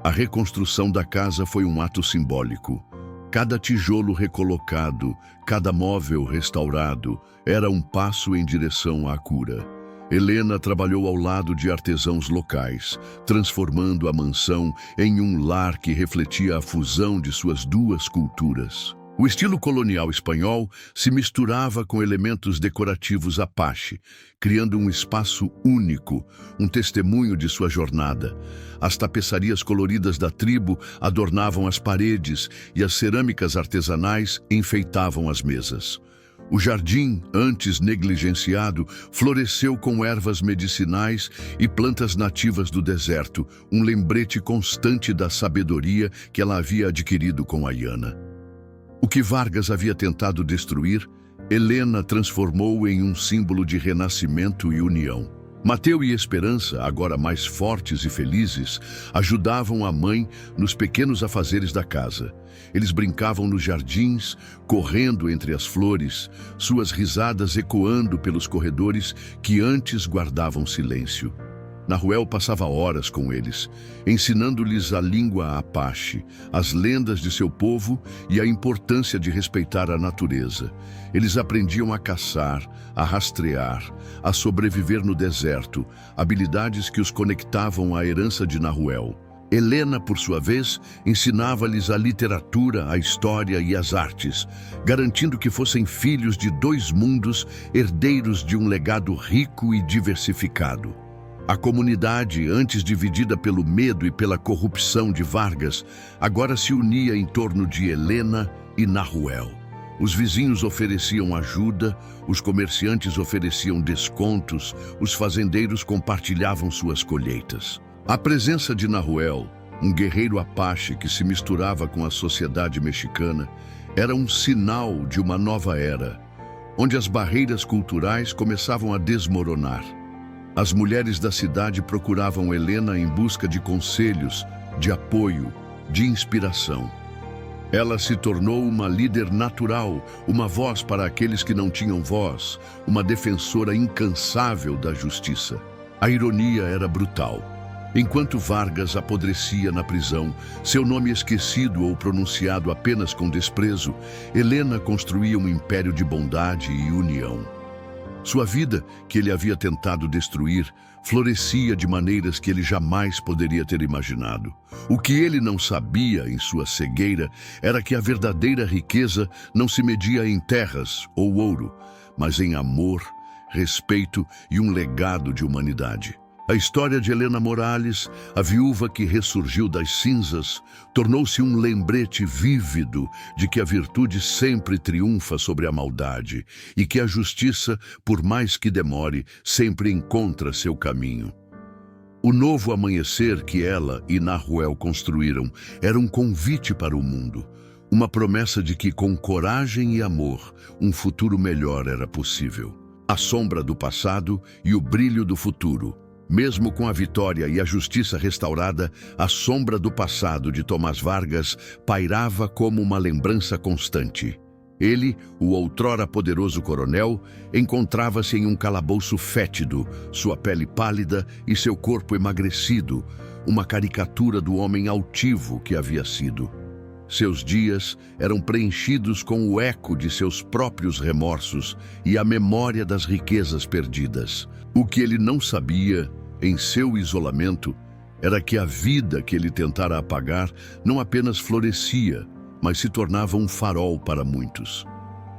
A reconstrução da casa foi um ato simbólico. Cada tijolo recolocado, cada móvel restaurado, era um passo em direção à cura. Helena trabalhou ao lado de artesãos locais, transformando a mansão em um lar que refletia a fusão de suas duas culturas. O estilo colonial espanhol se misturava com elementos decorativos Apache, criando um espaço único, um testemunho de sua jornada. As tapeçarias coloridas da tribo adornavam as paredes e as cerâmicas artesanais enfeitavam as mesas. O jardim, antes negligenciado, floresceu com ervas medicinais e plantas nativas do deserto, um lembrete constante da sabedoria que ela havia adquirido com Ayana. O que Vargas havia tentado destruir, Helena transformou em um símbolo de renascimento e união. Mateu e Esperança, agora mais fortes e felizes, ajudavam a mãe nos pequenos afazeres da casa. Eles brincavam nos jardins, correndo entre as flores, suas risadas ecoando pelos corredores que antes guardavam silêncio. Nahuel passava horas com eles, ensinando-lhes a língua Apache, as lendas de seu povo e a importância de respeitar a natureza. Eles aprendiam a caçar, a rastrear, a sobreviver no deserto, habilidades que os conectavam à herança de Nahuel. Helena, por sua vez, ensinava-lhes a literatura, a história e as artes, garantindo que fossem filhos de dois mundos, herdeiros de um legado rico e diversificado. A comunidade, antes dividida pelo medo e pela corrupção de Vargas, agora se unia em torno de Helena e Nahuel. Os vizinhos ofereciam ajuda, os comerciantes ofereciam descontos, os fazendeiros compartilhavam suas colheitas. A presença de Nahuel, um guerreiro Apache que se misturava com a sociedade mexicana, era um sinal de uma nova era, onde as barreiras culturais começavam a desmoronar. As mulheres da cidade procuravam Helena em busca de conselhos, de apoio, de inspiração. Ela se tornou uma líder natural, uma voz para aqueles que não tinham voz, uma defensora incansável da justiça. A ironia era brutal. Enquanto Vargas apodrecia na prisão, seu nome esquecido ou pronunciado apenas com desprezo, Helena construía um império de bondade e união. Sua vida, que ele havia tentado destruir, florescia de maneiras que ele jamais poderia ter imaginado. O que ele não sabia em sua cegueira era que a verdadeira riqueza não se media em terras ou ouro, mas em amor, respeito e um legado de humanidade. A história de Helena Morales, a viúva que ressurgiu das cinzas, tornou-se um lembrete vívido de que a virtude sempre triunfa sobre a maldade e que a justiça, por mais que demore, sempre encontra seu caminho. O novo amanhecer que ela e Nahuel construíram era um convite para o mundo, uma promessa de que, com coragem e amor, um futuro melhor era possível. A sombra do passado e o brilho do futuro. Mesmo com a vitória e a justiça restaurada, a sombra do passado de Tomás Vargas pairava como uma lembrança constante. Ele, o outrora poderoso coronel, encontrava-se em um calabouço fétido, sua pele pálida e seu corpo emagrecido, uma caricatura do homem altivo que havia sido. Seus dias eram preenchidos com o eco de seus próprios remorsos e a memória das riquezas perdidas. O que ele não sabia, em seu isolamento, era que a vida que ele tentara apagar não apenas florescia, mas se tornava um farol para muitos.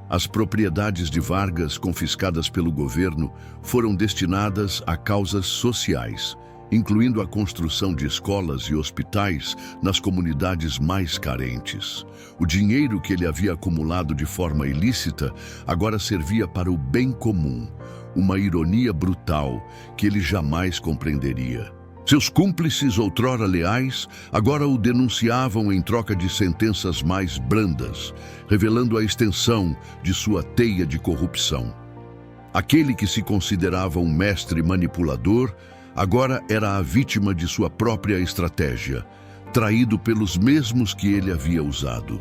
As propriedades de Vargas, confiscadas pelo governo, foram destinadas a causas sociais, incluindo a construção de escolas e hospitais nas comunidades mais carentes. O dinheiro que ele havia acumulado de forma ilícita agora servia para o bem comum, uma ironia brutal que ele jamais compreenderia. Seus cúmplices, outrora leais, agora o denunciavam em troca de sentenças mais brandas, revelando a extensão de sua teia de corrupção. Aquele que se considerava um mestre manipulador, agora era a vítima de sua própria estratégia, traído pelos mesmos que ele havia usado.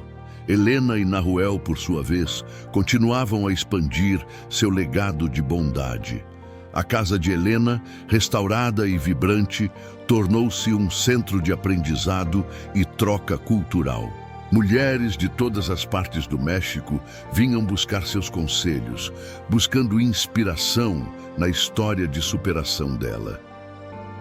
Helena e Nahuel, por sua vez, continuavam a expandir seu legado de bondade. A casa de Helena, restaurada e vibrante, tornou-se um centro de aprendizado e troca cultural. Mulheres de todas as partes do México vinham buscar seus conselhos, buscando inspiração na história de superação dela.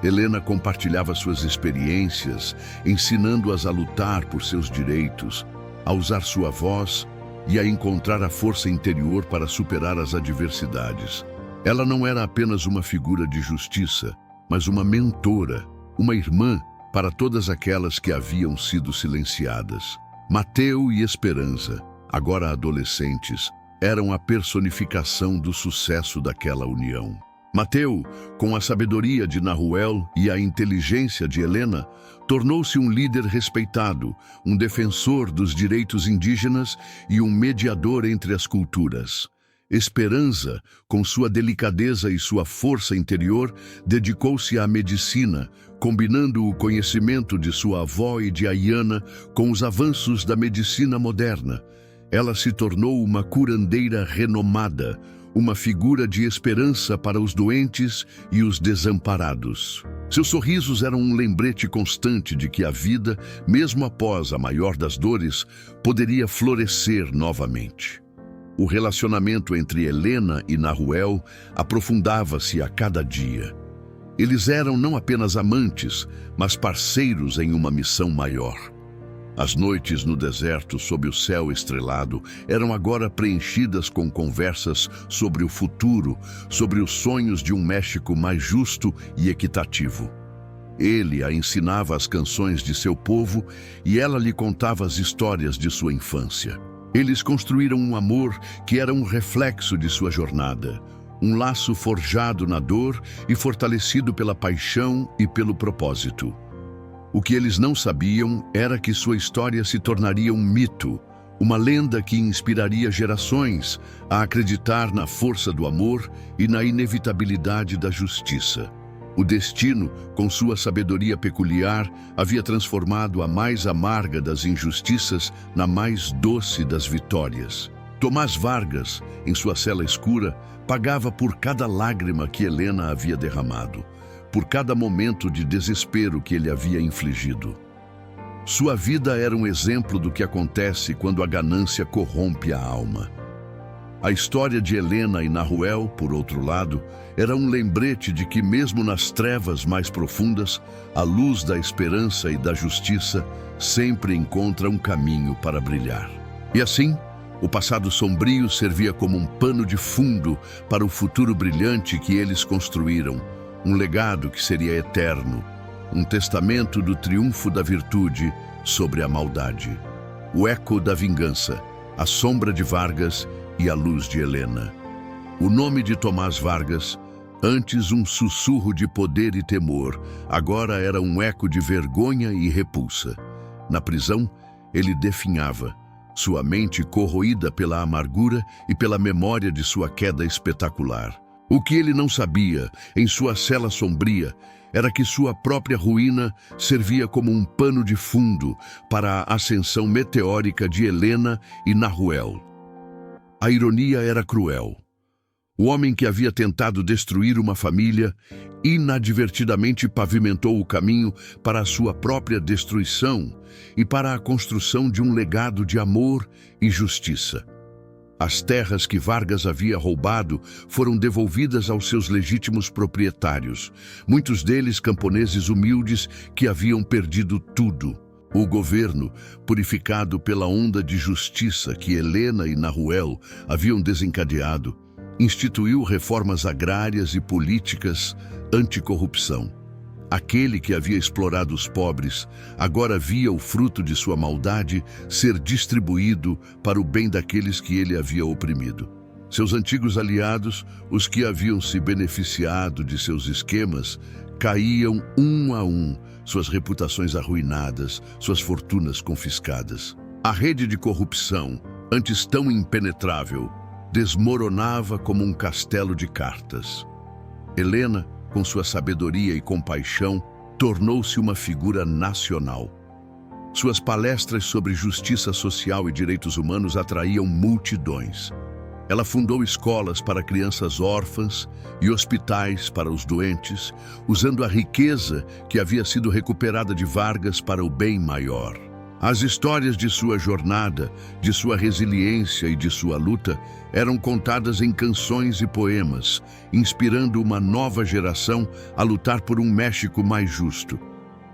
Helena compartilhava suas experiências, ensinando-as a lutar por seus direitos, a usar sua voz e a encontrar a força interior para superar as adversidades. Ela não era apenas uma figura de justiça, mas uma mentora, uma irmã para todas aquelas que haviam sido silenciadas. Mateu e Esperança, agora adolescentes, eram a personificação do sucesso daquela união. Mateu, com a sabedoria de Nahuel e a inteligência de Helena, tornou-se um líder respeitado, um defensor dos direitos indígenas e um mediador entre as culturas. Esperança, com sua delicadeza e sua força interior, dedicou-se à medicina, combinando o conhecimento de sua avó e de Ayana com os avanços da medicina moderna. Ela se tornou uma curandeira renomada, uma figura de esperança para os doentes e os desamparados. Seus sorrisos eram um lembrete constante de que a vida, mesmo após a maior das dores, poderia florescer novamente. O relacionamento entre Helena e Nahuel aprofundava-se a cada dia. Eles eram não apenas amantes, mas parceiros em uma missão maior. As noites no deserto sob o céu estrelado eram agora preenchidas com conversas sobre o futuro, sobre os sonhos de um México mais justo e equitativo. Ele a ensinava as canções de seu povo e ela lhe contava as histórias de sua infância. Eles construíram um amor que era um reflexo de sua jornada, um laço forjado na dor e fortalecido pela paixão e pelo propósito. O que eles não sabiam era que sua história se tornaria um mito, uma lenda que inspiraria gerações a acreditar na força do amor e na inevitabilidade da justiça. O destino, com sua sabedoria peculiar, havia transformado a mais amarga das injustiças na mais doce das vitórias. Tomás Vargas, em sua cela escura, pagava por cada lágrima que Helena havia derramado, por cada momento de desespero que ele havia infligido. Sua vida era um exemplo do que acontece quando a ganância corrompe a alma. A história de Helena e Nahuel, por outro lado, era um lembrete de que mesmo nas trevas mais profundas, a luz da esperança e da justiça sempre encontra um caminho para brilhar. E assim, o passado sombrio servia como um pano de fundo para o futuro brilhante que eles construíram, um legado que seria eterno, um testamento do triunfo da virtude sobre a maldade. O eco da vingança, a sombra de Vargas e a luz de Helena. O nome de Tomás Vargas, antes um sussurro de poder e temor, agora era um eco de vergonha e repulsa. Na prisão, ele definhava, sua mente corroída pela amargura e pela memória de sua queda espetacular. O que ele não sabia, em sua cela sombria, era que sua própria ruína servia como um pano de fundo para a ascensão meteórica de Helena e Nahuel. A ironia era cruel. O homem que havia tentado destruir uma família inadvertidamente pavimentou o caminho para a sua própria destruição e para a construção de um legado de amor e justiça. As terras que Vargas havia roubado foram devolvidas aos seus legítimos proprietários, muitos deles camponeses humildes que haviam perdido tudo. O governo, purificado pela onda de justiça que Helena e Nahuel haviam desencadeado, instituiu reformas agrárias e políticas anticorrupção. Aquele que havia explorado os pobres agora via o fruto de sua maldade ser distribuído para o bem daqueles que ele havia oprimido. Seus antigos aliados, os que haviam se beneficiado de seus esquemas, caíam um a um, suas reputações arruinadas, suas fortunas confiscadas. A rede de corrupção, antes tão impenetrável, desmoronava como um castelo de cartas. Helena, com sua sabedoria e compaixão, tornou-se uma figura nacional. Suas palestras sobre justiça social e direitos humanos atraíam multidões. Ela fundou escolas para crianças órfãs e hospitais para os doentes, usando a riqueza que havia sido recuperada de Vargas para o bem maior. As histórias de sua jornada, de sua resiliência e de sua luta eram contadas em canções e poemas, inspirando uma nova geração a lutar por um México mais justo.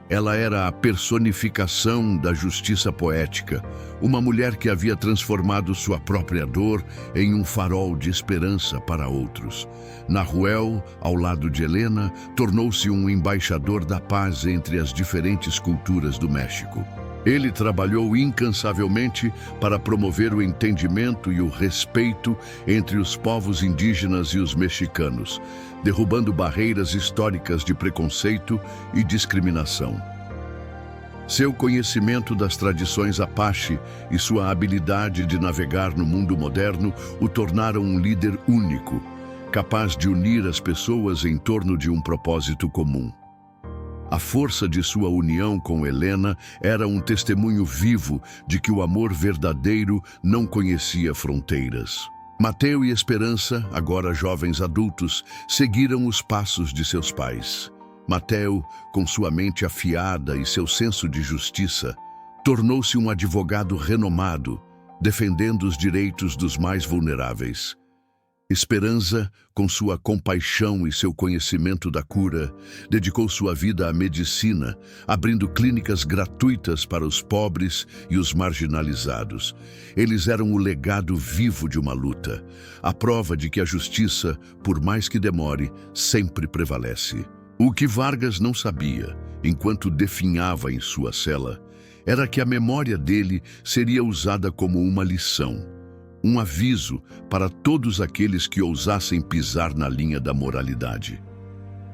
Ela era a personificação da justiça poética, uma mulher que havia transformado sua própria dor em um farol de esperança para outros. Nahuel, ao lado de Helena, tornou-se um embaixador da paz entre as diferentes culturas do México. Ele trabalhou incansavelmente para promover o entendimento e o respeito entre os povos indígenas e os mexicanos, derrubando barreiras históricas de preconceito e discriminação. Seu conhecimento das tradições Apache e sua habilidade de navegar no mundo moderno o tornaram um líder único, capaz de unir as pessoas em torno de um propósito comum. A força de sua união com Helena era um testemunho vivo de que o amor verdadeiro não conhecia fronteiras. Mateu e Esperança, agora jovens adultos, seguiram os passos de seus pais. Mateu, com sua mente afiada e seu senso de justiça, tornou-se um advogado renomado, defendendo os direitos dos mais vulneráveis. Esperança, com sua compaixão e seu conhecimento da cura, dedicou sua vida à medicina, abrindo clínicas gratuitas para os pobres e os marginalizados. Eles eram o legado vivo de uma luta, a prova de que a justiça, por mais que demore, sempre prevalece. O que Vargas não sabia, enquanto definhava em sua cela, era que a memória dele seria usada como uma lição. Um aviso para todos aqueles que ousassem pisar na linha da moralidade.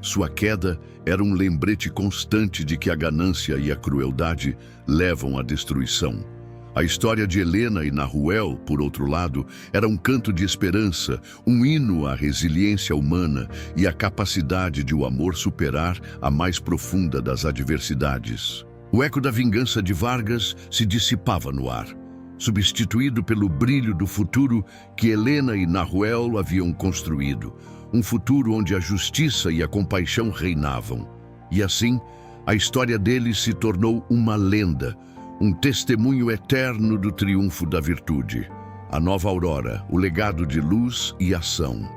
Sua queda era um lembrete constante de que a ganância e a crueldade levam à destruição. A história de Helena e Nahuel, por outro lado, era um canto de esperança, um hino à resiliência humana e à capacidade de o amor superar a mais profunda das adversidades. O eco da vingança de Vargas se dissipava no ar, substituído pelo brilho do futuro que Helena e Nahuel haviam construído, um futuro onde a justiça e a compaixão reinavam. E assim, a história deles se tornou uma lenda, um testemunho eterno do triunfo da virtude. A nova aurora, o legado de luz e ação.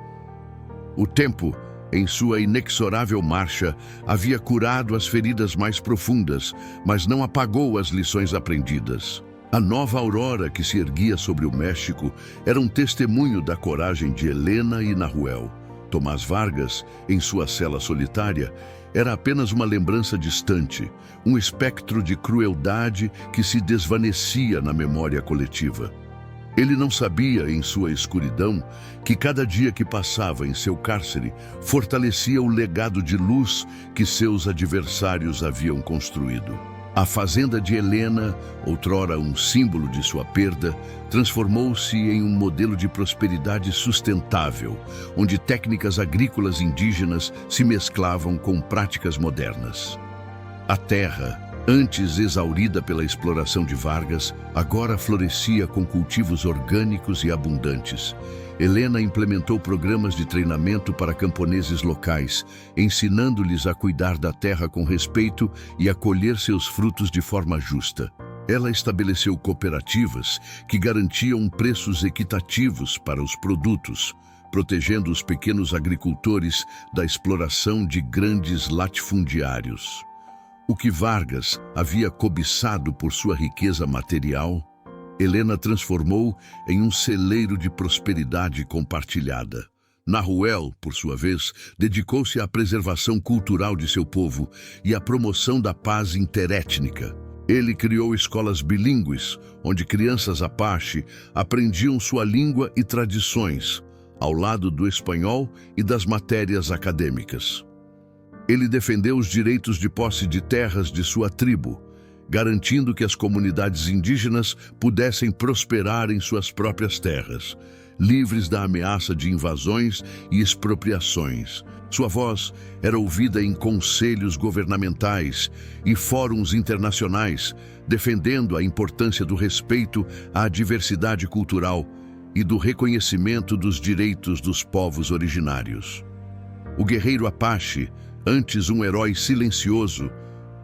O tempo, em sua inexorável marcha, havia curado as feridas mais profundas, mas não apagou as lições aprendidas. A nova aurora que se erguia sobre o México era um testemunho da coragem de Helena e Nahuel. Tomás Vargas, em sua cela solitária, era apenas uma lembrança distante, um espectro de crueldade que se desvanecia na memória coletiva. Ele não sabia, em sua escuridão, que cada dia que passava em seu cárcere fortalecia o legado de luz que seus adversários haviam construído. A fazenda de Helena, outrora um símbolo de sua perda, transformou-se em um modelo de prosperidade sustentável, onde técnicas agrícolas indígenas se mesclavam com práticas modernas. A terra, antes exaurida pela exploração de Vargas, agora florescia com cultivos orgânicos e abundantes. Helena implementou programas de treinamento para camponeses locais, ensinando-lhes a cuidar da terra com respeito e a colher seus frutos de forma justa. Ela estabeleceu cooperativas que garantiam preços equitativos para os produtos, protegendo os pequenos agricultores da exploração de grandes latifundiários. O que Vargas havia cobiçado por sua riqueza material, Helena transformou em um celeiro de prosperidade compartilhada. Nahuel, por sua vez, dedicou-se à preservação cultural de seu povo e à promoção da paz interétnica. Ele criou escolas bilíngues, onde crianças Apache aprendiam sua língua e tradições, ao lado do espanhol e das matérias acadêmicas. Ele defendeu os direitos de posse de terras de sua tribo, garantindo que as comunidades indígenas pudessem prosperar em suas próprias terras, livres da ameaça de invasões e expropriações. Sua voz era ouvida em conselhos governamentais e fóruns internacionais, defendendo a importância do respeito à diversidade cultural e do reconhecimento dos direitos dos povos originários. O guerreiro Apache, antes um herói silencioso,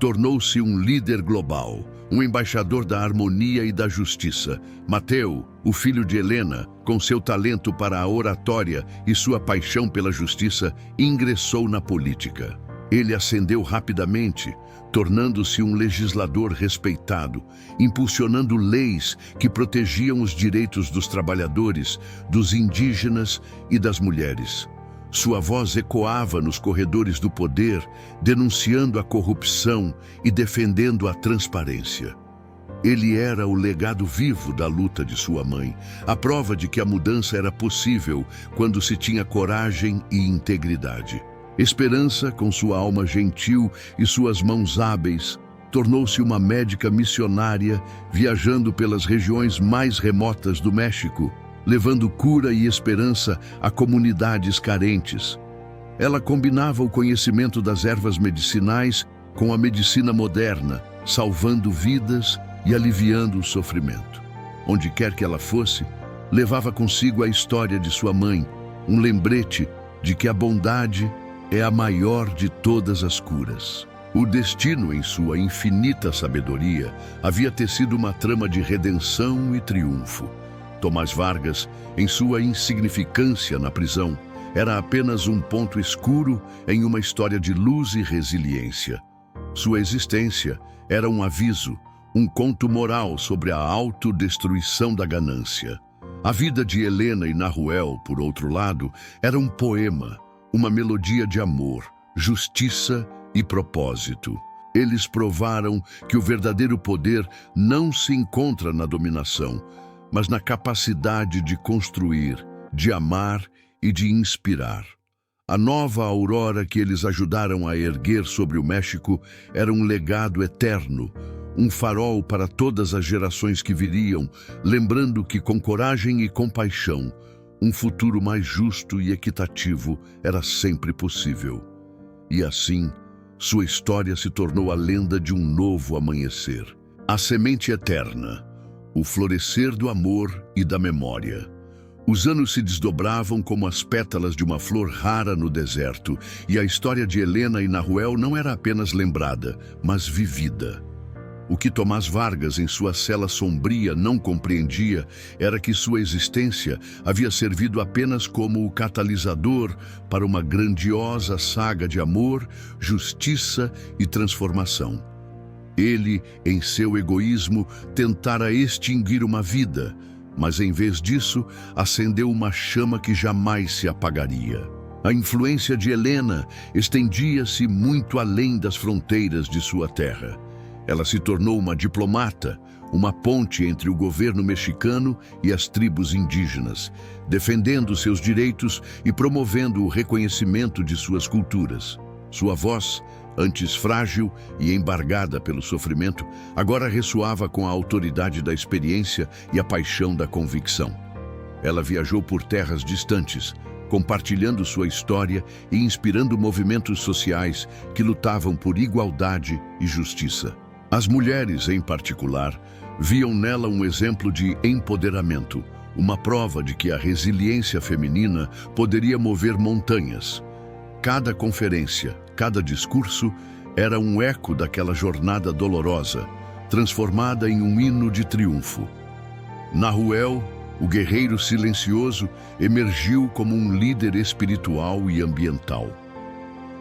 tornou-se um líder global, um embaixador da harmonia e da justiça. Mateu, o filho de Helena, com seu talento para a oratória e sua paixão pela justiça, ingressou na política. Ele ascendeu rapidamente, tornando-se um legislador respeitado, impulsionando leis que protegiam os direitos dos trabalhadores, dos indígenas e das mulheres. Sua voz ecoava nos corredores do poder, denunciando a corrupção e defendendo a transparência. Ele era o legado vivo da luta de sua mãe, a prova de que a mudança era possível quando se tinha coragem e integridade. Esperança, com sua alma gentil e suas mãos hábeis, tornou-se uma médica missionária, viajando pelas regiões mais remotas do México, levando cura e esperança a comunidades carentes. Ela combinava o conhecimento das ervas medicinais com a medicina moderna, salvando vidas e aliviando o sofrimento. Onde quer que ela fosse, levava consigo a história de sua mãe, um lembrete de que a bondade é a maior de todas as curas. O destino, em sua infinita sabedoria, havia tecido uma trama de redenção e triunfo. Tomás Vargas, em sua insignificância na prisão, era apenas um ponto escuro em uma história de luz e resiliência. Sua existência era um aviso, um conto moral sobre a autodestruição da ganância. A vida de Helena e Nahuel, por outro lado, era um poema, uma melodia de amor, justiça e propósito. Eles provaram que o verdadeiro poder não se encontra na dominação, mas na capacidade de construir, de amar e de inspirar. A nova aurora que eles ajudaram a erguer sobre o México era um legado eterno, um farol para todas as gerações que viriam, lembrando que com coragem e compaixão, um futuro mais justo e equitativo era sempre possível. E assim, sua história se tornou a lenda de um novo amanhecer. A semente eterna, o florescer do amor e da memória. Os anos se desdobravam como as pétalas de uma flor rara no deserto, e a história de Helena e Nahuel não era apenas lembrada, mas vivida. O que Tomás Vargas, em sua cela sombria, não compreendia era que sua existência havia servido apenas como o catalisador para uma grandiosa saga de amor, justiça e transformação. Ele, em seu egoísmo, tentara extinguir uma vida, mas em vez disso, acendeu uma chama que jamais se apagaria. A influência de Helena estendia-se muito além das fronteiras de sua terra. Ela se tornou uma diplomata, uma ponte entre o governo mexicano e as tribos indígenas, defendendo seus direitos e promovendo o reconhecimento de suas culturas. Sua voz, antes frágil e embargada pelo sofrimento, agora ressoava com a autoridade da experiência e a paixão da convicção. Ela viajou por terras distantes, compartilhando sua história e inspirando movimentos sociais que lutavam por igualdade e justiça. As mulheres, em particular, viam nela um exemplo de empoderamento, uma prova de que a resiliência feminina poderia mover montanhas. Cada conferência, cada discurso era um eco daquela jornada dolorosa, transformada em um hino de triunfo. Nahuel, o guerreiro silencioso, emergiu como um líder espiritual e ambiental.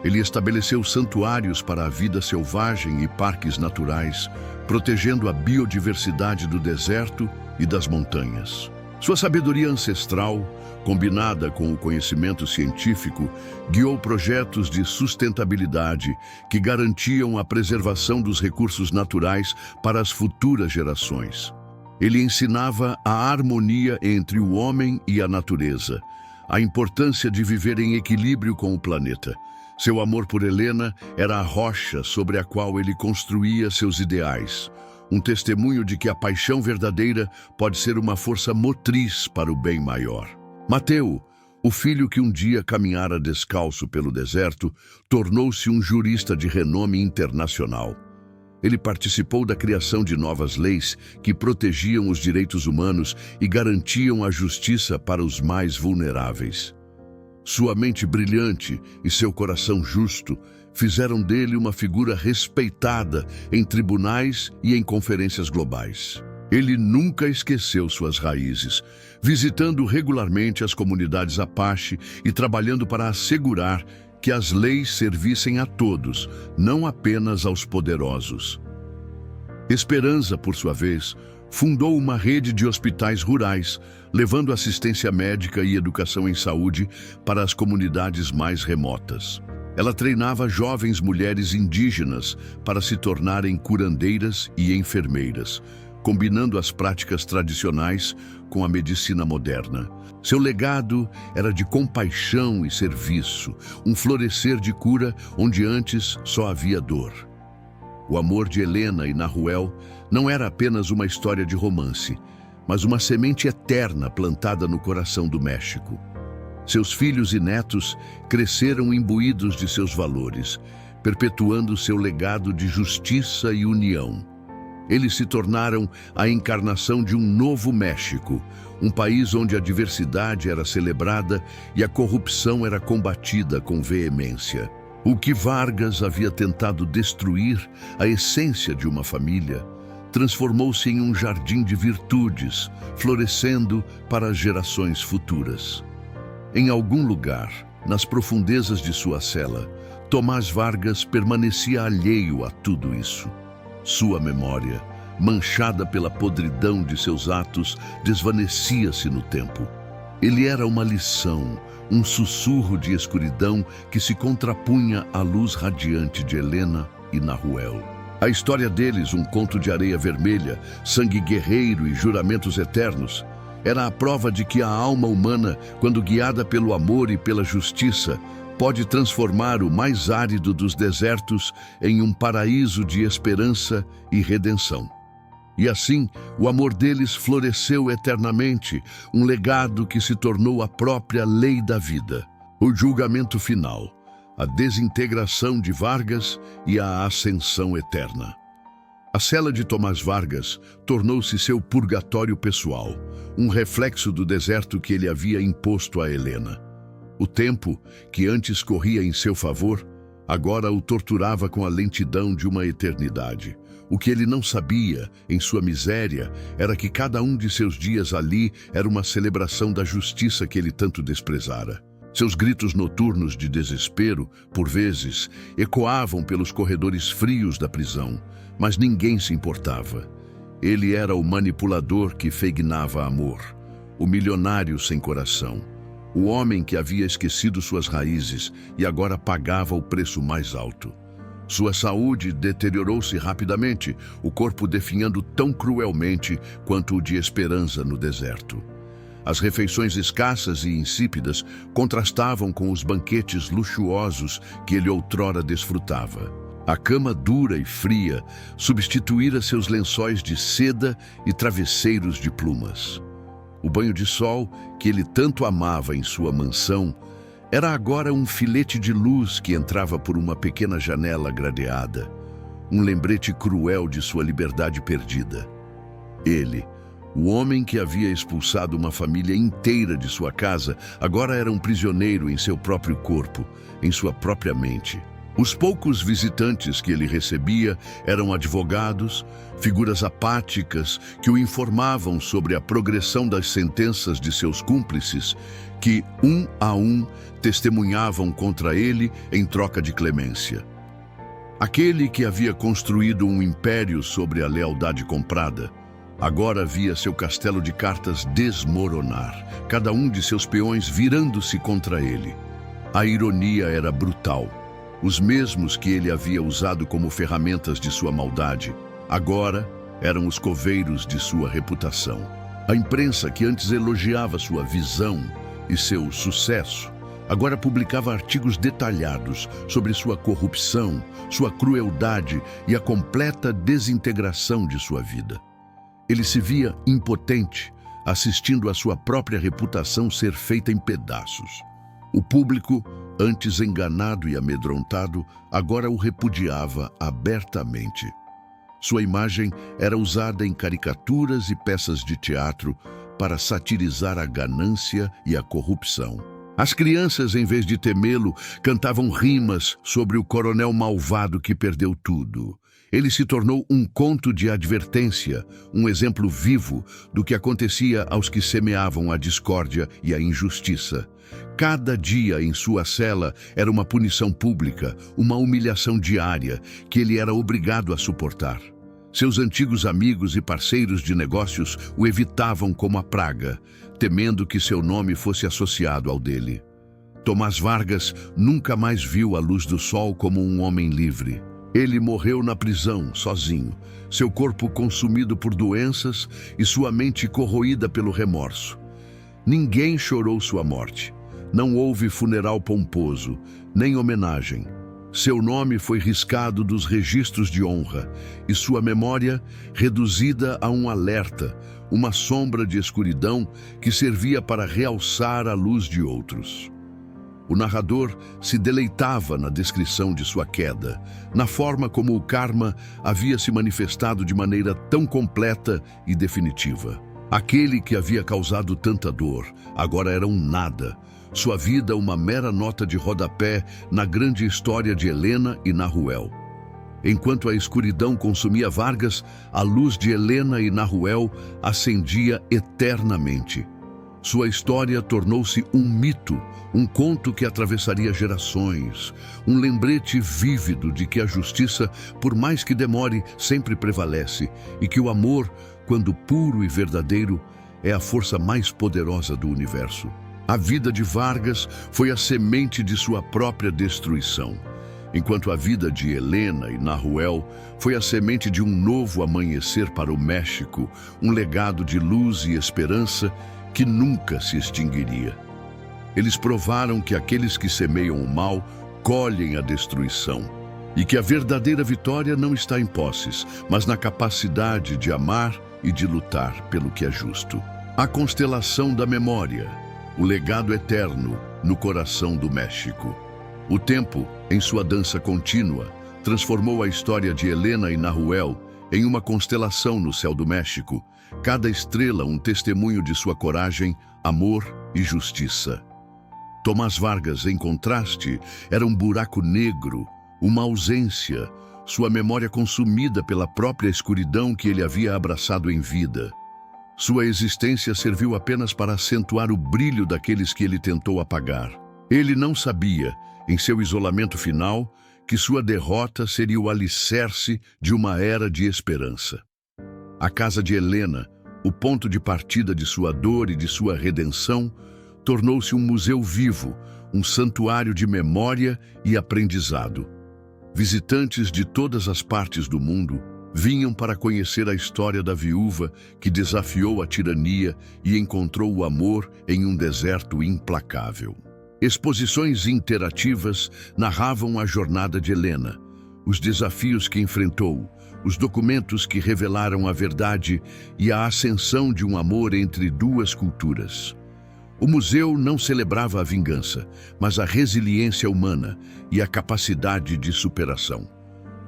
Ele estabeleceu santuários para a vida selvagem e parques naturais, protegendo a biodiversidade do deserto e das montanhas. Sua sabedoria ancestral, combinada com o conhecimento científico, guiou projetos de sustentabilidade que garantiam a preservação dos recursos naturais para as futuras gerações. Ele ensinava a harmonia entre o homem e a natureza, a importância de viver em equilíbrio com o planeta. Seu amor por Helena era a rocha sobre a qual ele construía seus ideais, um testemunho de que a paixão verdadeira pode ser uma força motriz para o bem maior. Mateu, o filho que um dia caminhara descalço pelo deserto, tornou-se um jurista de renome internacional. Ele participou da criação de novas leis que protegiam os direitos humanos e garantiam a justiça para os mais vulneráveis. Sua mente brilhante e seu coração justo fizeram dele uma figura respeitada em tribunais e em conferências globais. Ele nunca esqueceu suas raízes, visitando regularmente as comunidades Apache e trabalhando para assegurar que as leis servissem a todos, não apenas aos poderosos. Esperança, por sua vez, fundou uma rede de hospitais rurais, levando assistência médica e educação em saúde para as comunidades mais remotas. Ela treinava jovens mulheres indígenas para se tornarem curandeiras e enfermeiras, combinando as práticas tradicionais com a medicina moderna. Seu legado era de compaixão e serviço, um florescer de cura onde antes só havia dor. O amor de Helena e Nahuel não era apenas uma história de romance, mas uma semente eterna plantada no coração do México. Seus filhos e netos cresceram imbuídos de seus valores, perpetuando seu legado de justiça e união. Eles se tornaram a encarnação de um novo México, um país onde a diversidade era celebrada e a corrupção era combatida com veemência. O que Vargas havia tentado destruir, a essência de uma família, transformou-se em um jardim de virtudes, florescendo para as gerações futuras. Em algum lugar, nas profundezas de sua cela, Tomás Vargas permanecia alheio a tudo isso. Sua memória, manchada pela podridão de seus atos, desvanecia-se no tempo. Ele era uma lição, um sussurro de escuridão que se contrapunha à luz radiante de Helena e Nahuel. A história deles, um conto de areia vermelha, sangue guerreiro e juramentos eternos, era a prova de que a alma humana, quando guiada pelo amor e pela justiça, pode transformar o mais árido dos desertos em um paraíso de esperança e redenção. E assim, o amor deles floresceu eternamente, um legado que se tornou a própria lei da vida. O julgamento final, a desintegração de Vargas e a ascensão eterna. A cela de Tomás Vargas tornou-se seu purgatório pessoal, um reflexo do deserto que ele havia imposto a Helena. O tempo, que antes corria em seu favor, agora o torturava com a lentidão de uma eternidade. O que ele não sabia, em sua miséria, era que cada um de seus dias ali era uma celebração da justiça que ele tanto desprezara. Seus gritos noturnos de desespero, por vezes, ecoavam pelos corredores frios da prisão, mas ninguém se importava. Ele era o manipulador que feignava amor, o milionário sem coração, o homem que havia esquecido suas raízes e agora pagava o preço mais alto. Sua saúde deteriorou-se rapidamente, o corpo definhando tão cruelmente quanto o de Esperança no deserto. As refeições escassas e insípidas contrastavam com os banquetes luxuosos que ele outrora desfrutava. A cama dura e fria substituíra seus lençóis de seda e travesseiros de plumas. O banho de sol, que ele tanto amava em sua mansão, era agora um filete de luz que entrava por uma pequena janela gradeada, um lembrete cruel de sua liberdade perdida. Ele, o homem que havia expulsado uma família inteira de sua casa, agora era um prisioneiro em seu próprio corpo, em sua própria mente. Os poucos visitantes que ele recebia eram advogados, figuras apáticas que o informavam sobre a progressão das sentenças de seus cúmplices, que, um a um, testemunhavam contra ele em troca de clemência. Aquele que havia construído um império sobre a lealdade comprada, agora via seu castelo de cartas desmoronar, cada um de seus peões virando-se contra ele. A ironia era brutal. Os mesmos que ele havia usado como ferramentas de sua maldade, agora eram os coveiros de sua reputação. A imprensa, que antes elogiava sua visão e seu sucesso, agora publicava artigos detalhados sobre sua corrupção, sua crueldade e a completa desintegração de sua vida. Ele se via impotente, assistindo a sua própria reputação ser feita em pedaços. O público, antes enganado e amedrontado, agora o repudiava abertamente. Sua imagem era usada em caricaturas e peças de teatro para satirizar a ganância e a corrupção. As crianças, em vez de temê-lo, cantavam rimas sobre o coronel malvado que perdeu tudo. Ele se tornou um conto de advertência, um exemplo vivo do que acontecia aos que semeavam a discórdia e a injustiça. Cada dia em sua cela era uma punição pública, uma humilhação diária que ele era obrigado a suportar. Seus antigos amigos e parceiros de negócios o evitavam como a praga, temendo que seu nome fosse associado ao dele. Tomás Vargas nunca mais viu a luz do sol como um homem livre. Ele morreu na prisão, sozinho, seu corpo consumido por doenças e sua mente corroída pelo remorso. Ninguém chorou sua morte. Não houve funeral pomposo, nem homenagem. Seu nome foi riscado dos registros de honra e sua memória reduzida a um alerta, uma sombra de escuridão que servia para realçar a luz de outros. O narrador se deleitava na descrição de sua queda, na forma como o karma havia se manifestado de maneira tão completa e definitiva. Aquele que havia causado tanta dor agora era um nada, sua vida uma mera nota de rodapé na grande história de Helena e Nahuel. Enquanto a escuridão consumia Vargas, a luz de Helena e Nahuel acendia eternamente. Sua história tornou-se um mito, um conto que atravessaria gerações, um lembrete vívido de que a justiça, por mais que demore, sempre prevalece e que o amor, quando puro e verdadeiro, é a força mais poderosa do universo. A vida de Vargas foi a semente de sua própria destruição, enquanto a vida de Helena e Nahuel foi a semente de um novo amanhecer para o México, um legado de luz e esperança que nunca se extinguiria. Eles provaram que aqueles que semeiam o mal colhem a destruição e que a verdadeira vitória não está em posses, mas na capacidade de amar e de lutar pelo que é justo. A constelação da memória, o legado eterno no coração do México. O tempo, em sua dança contínua, transformou a história de Helena e Nahuel em uma constelação no céu do México, cada estrela um testemunho de sua coragem, amor e justiça. Tomás Vargas, em contraste, era um buraco negro, Uma ausência, sua memória consumida pela própria escuridão que ele havia abraçado em vida. Sua existência serviu apenas para acentuar o brilho daqueles que ele tentou apagar. Ele não sabia, em seu isolamento final, que sua derrota seria o alicerce de uma era de esperança. A casa de Helena, o ponto de partida de sua dor e de sua redenção, tornou-se um museu vivo, um santuário de memória e aprendizado. Visitantes de todas as partes do mundo vinham para conhecer a história da viúva que desafiou a tirania e encontrou o amor em um deserto implacável. Exposições interativas narravam a jornada de Helena, os desafios que enfrentou, os documentos que revelaram a verdade e a ascensão de um amor entre duas culturas. O museu não celebrava a vingança, mas a resiliência humana e a capacidade de superação.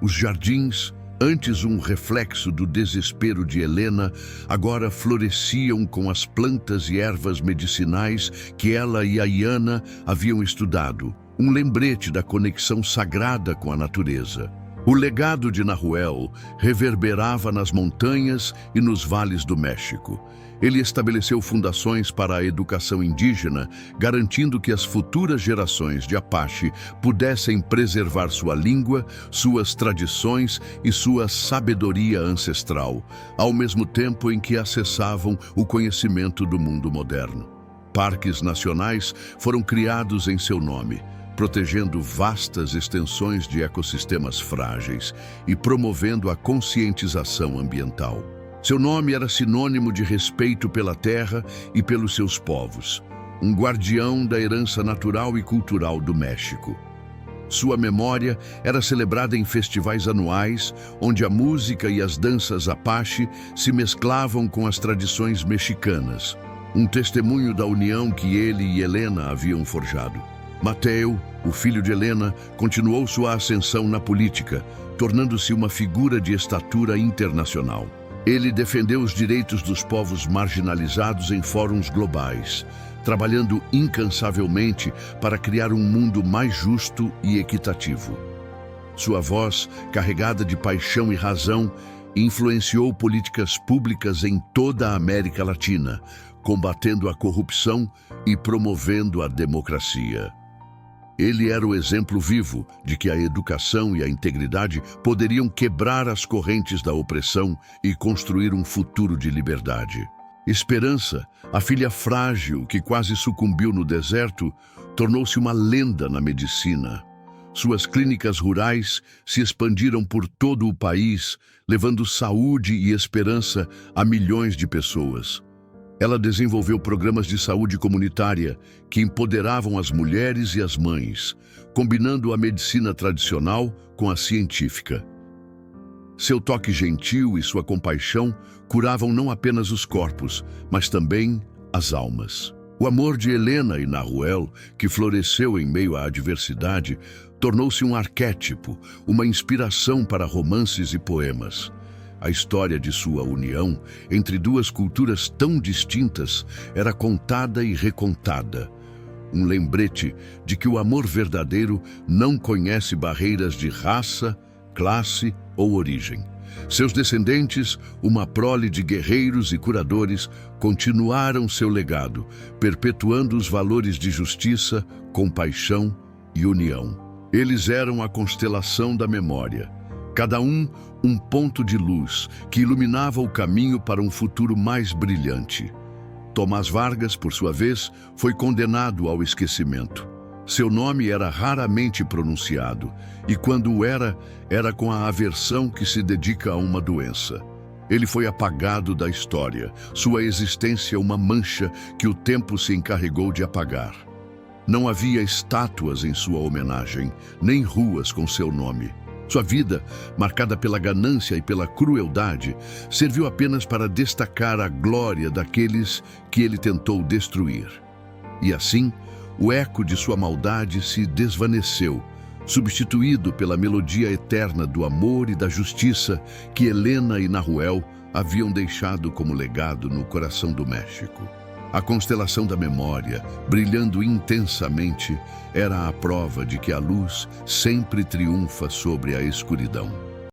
Os jardins, antes um reflexo do desespero de Helena, agora floresciam com as plantas e ervas medicinais que ela e a Iana haviam estudado, um lembrete da conexão sagrada com a natureza. O legado de Nahuel reverberava nas montanhas e nos vales do México. Ele estabeleceu fundações para a educação indígena, garantindo que as futuras gerações de Apache pudessem preservar sua língua, suas tradições e sua sabedoria ancestral, ao mesmo tempo em que acessavam o conhecimento do mundo moderno. Parques nacionais foram criados em seu nome, protegendo vastas extensões de ecossistemas frágeis e promovendo a conscientização ambiental. Seu nome era sinônimo de respeito pela terra e pelos seus povos, um guardião da herança natural e cultural do México. Sua memória era celebrada em festivais anuais, onde a música e as danças Apache se mesclavam com as tradições mexicanas, um testemunho da união que ele e Helena haviam forjado. Mateo, o filho de Helena, continuou sua ascensão na política, tornando-se uma figura de estatura internacional. Ele defendeu os direitos dos povos marginalizados em fóruns globais, trabalhando incansavelmente para criar um mundo mais justo e equitativo. Sua voz, carregada de paixão e razão, influenciou políticas públicas em toda a América Latina, combatendo a corrupção e promovendo a democracia. Ele era o exemplo vivo de que a educação e a integridade poderiam quebrar as correntes da opressão e construir um futuro de liberdade. Esperança, a filha frágil que quase sucumbiu no deserto, tornou-se uma lenda na medicina. Suas clínicas rurais se expandiram por todo o país, levando saúde e esperança a milhões de pessoas. Ela desenvolveu programas de saúde comunitária que empoderavam as mulheres e as mães, combinando a medicina tradicional com a científica. Seu toque gentil e sua compaixão curavam não apenas os corpos, mas também as almas. O amor de Helena e Nahuel, que floresceu em meio à adversidade, tornou-se um arquétipo, uma inspiração para romances e poemas. A história de sua união entre duas culturas tão distintas era contada e recontada. Um lembrete de que o amor verdadeiro não conhece barreiras de raça, classe ou origem. Seus descendentes, uma prole de guerreiros e curadores, continuaram seu legado, perpetuando os valores de justiça, compaixão e união. Eles eram a constelação da memória, cada um ponto de luz que iluminava o caminho para um futuro mais brilhante. Tomás Vargas, por sua vez, foi condenado ao esquecimento. Seu nome era raramente pronunciado, e quando o era com a aversão que se dedica a uma doença. Ele foi apagado da história, sua existência uma mancha que o tempo se encarregou de apagar. Não havia estátuas em sua homenagem, nem ruas com seu nome. Sua vida, marcada pela ganância e pela crueldade, serviu apenas para destacar a glória daqueles que ele tentou destruir. E assim, o eco de sua maldade se desvaneceu, substituído pela melodia eterna do amor e da justiça que Helena e Nahuel haviam deixado como legado no coração do México. A constelação da memória, brilhando intensamente, era a prova de que a luz sempre triunfa sobre a escuridão.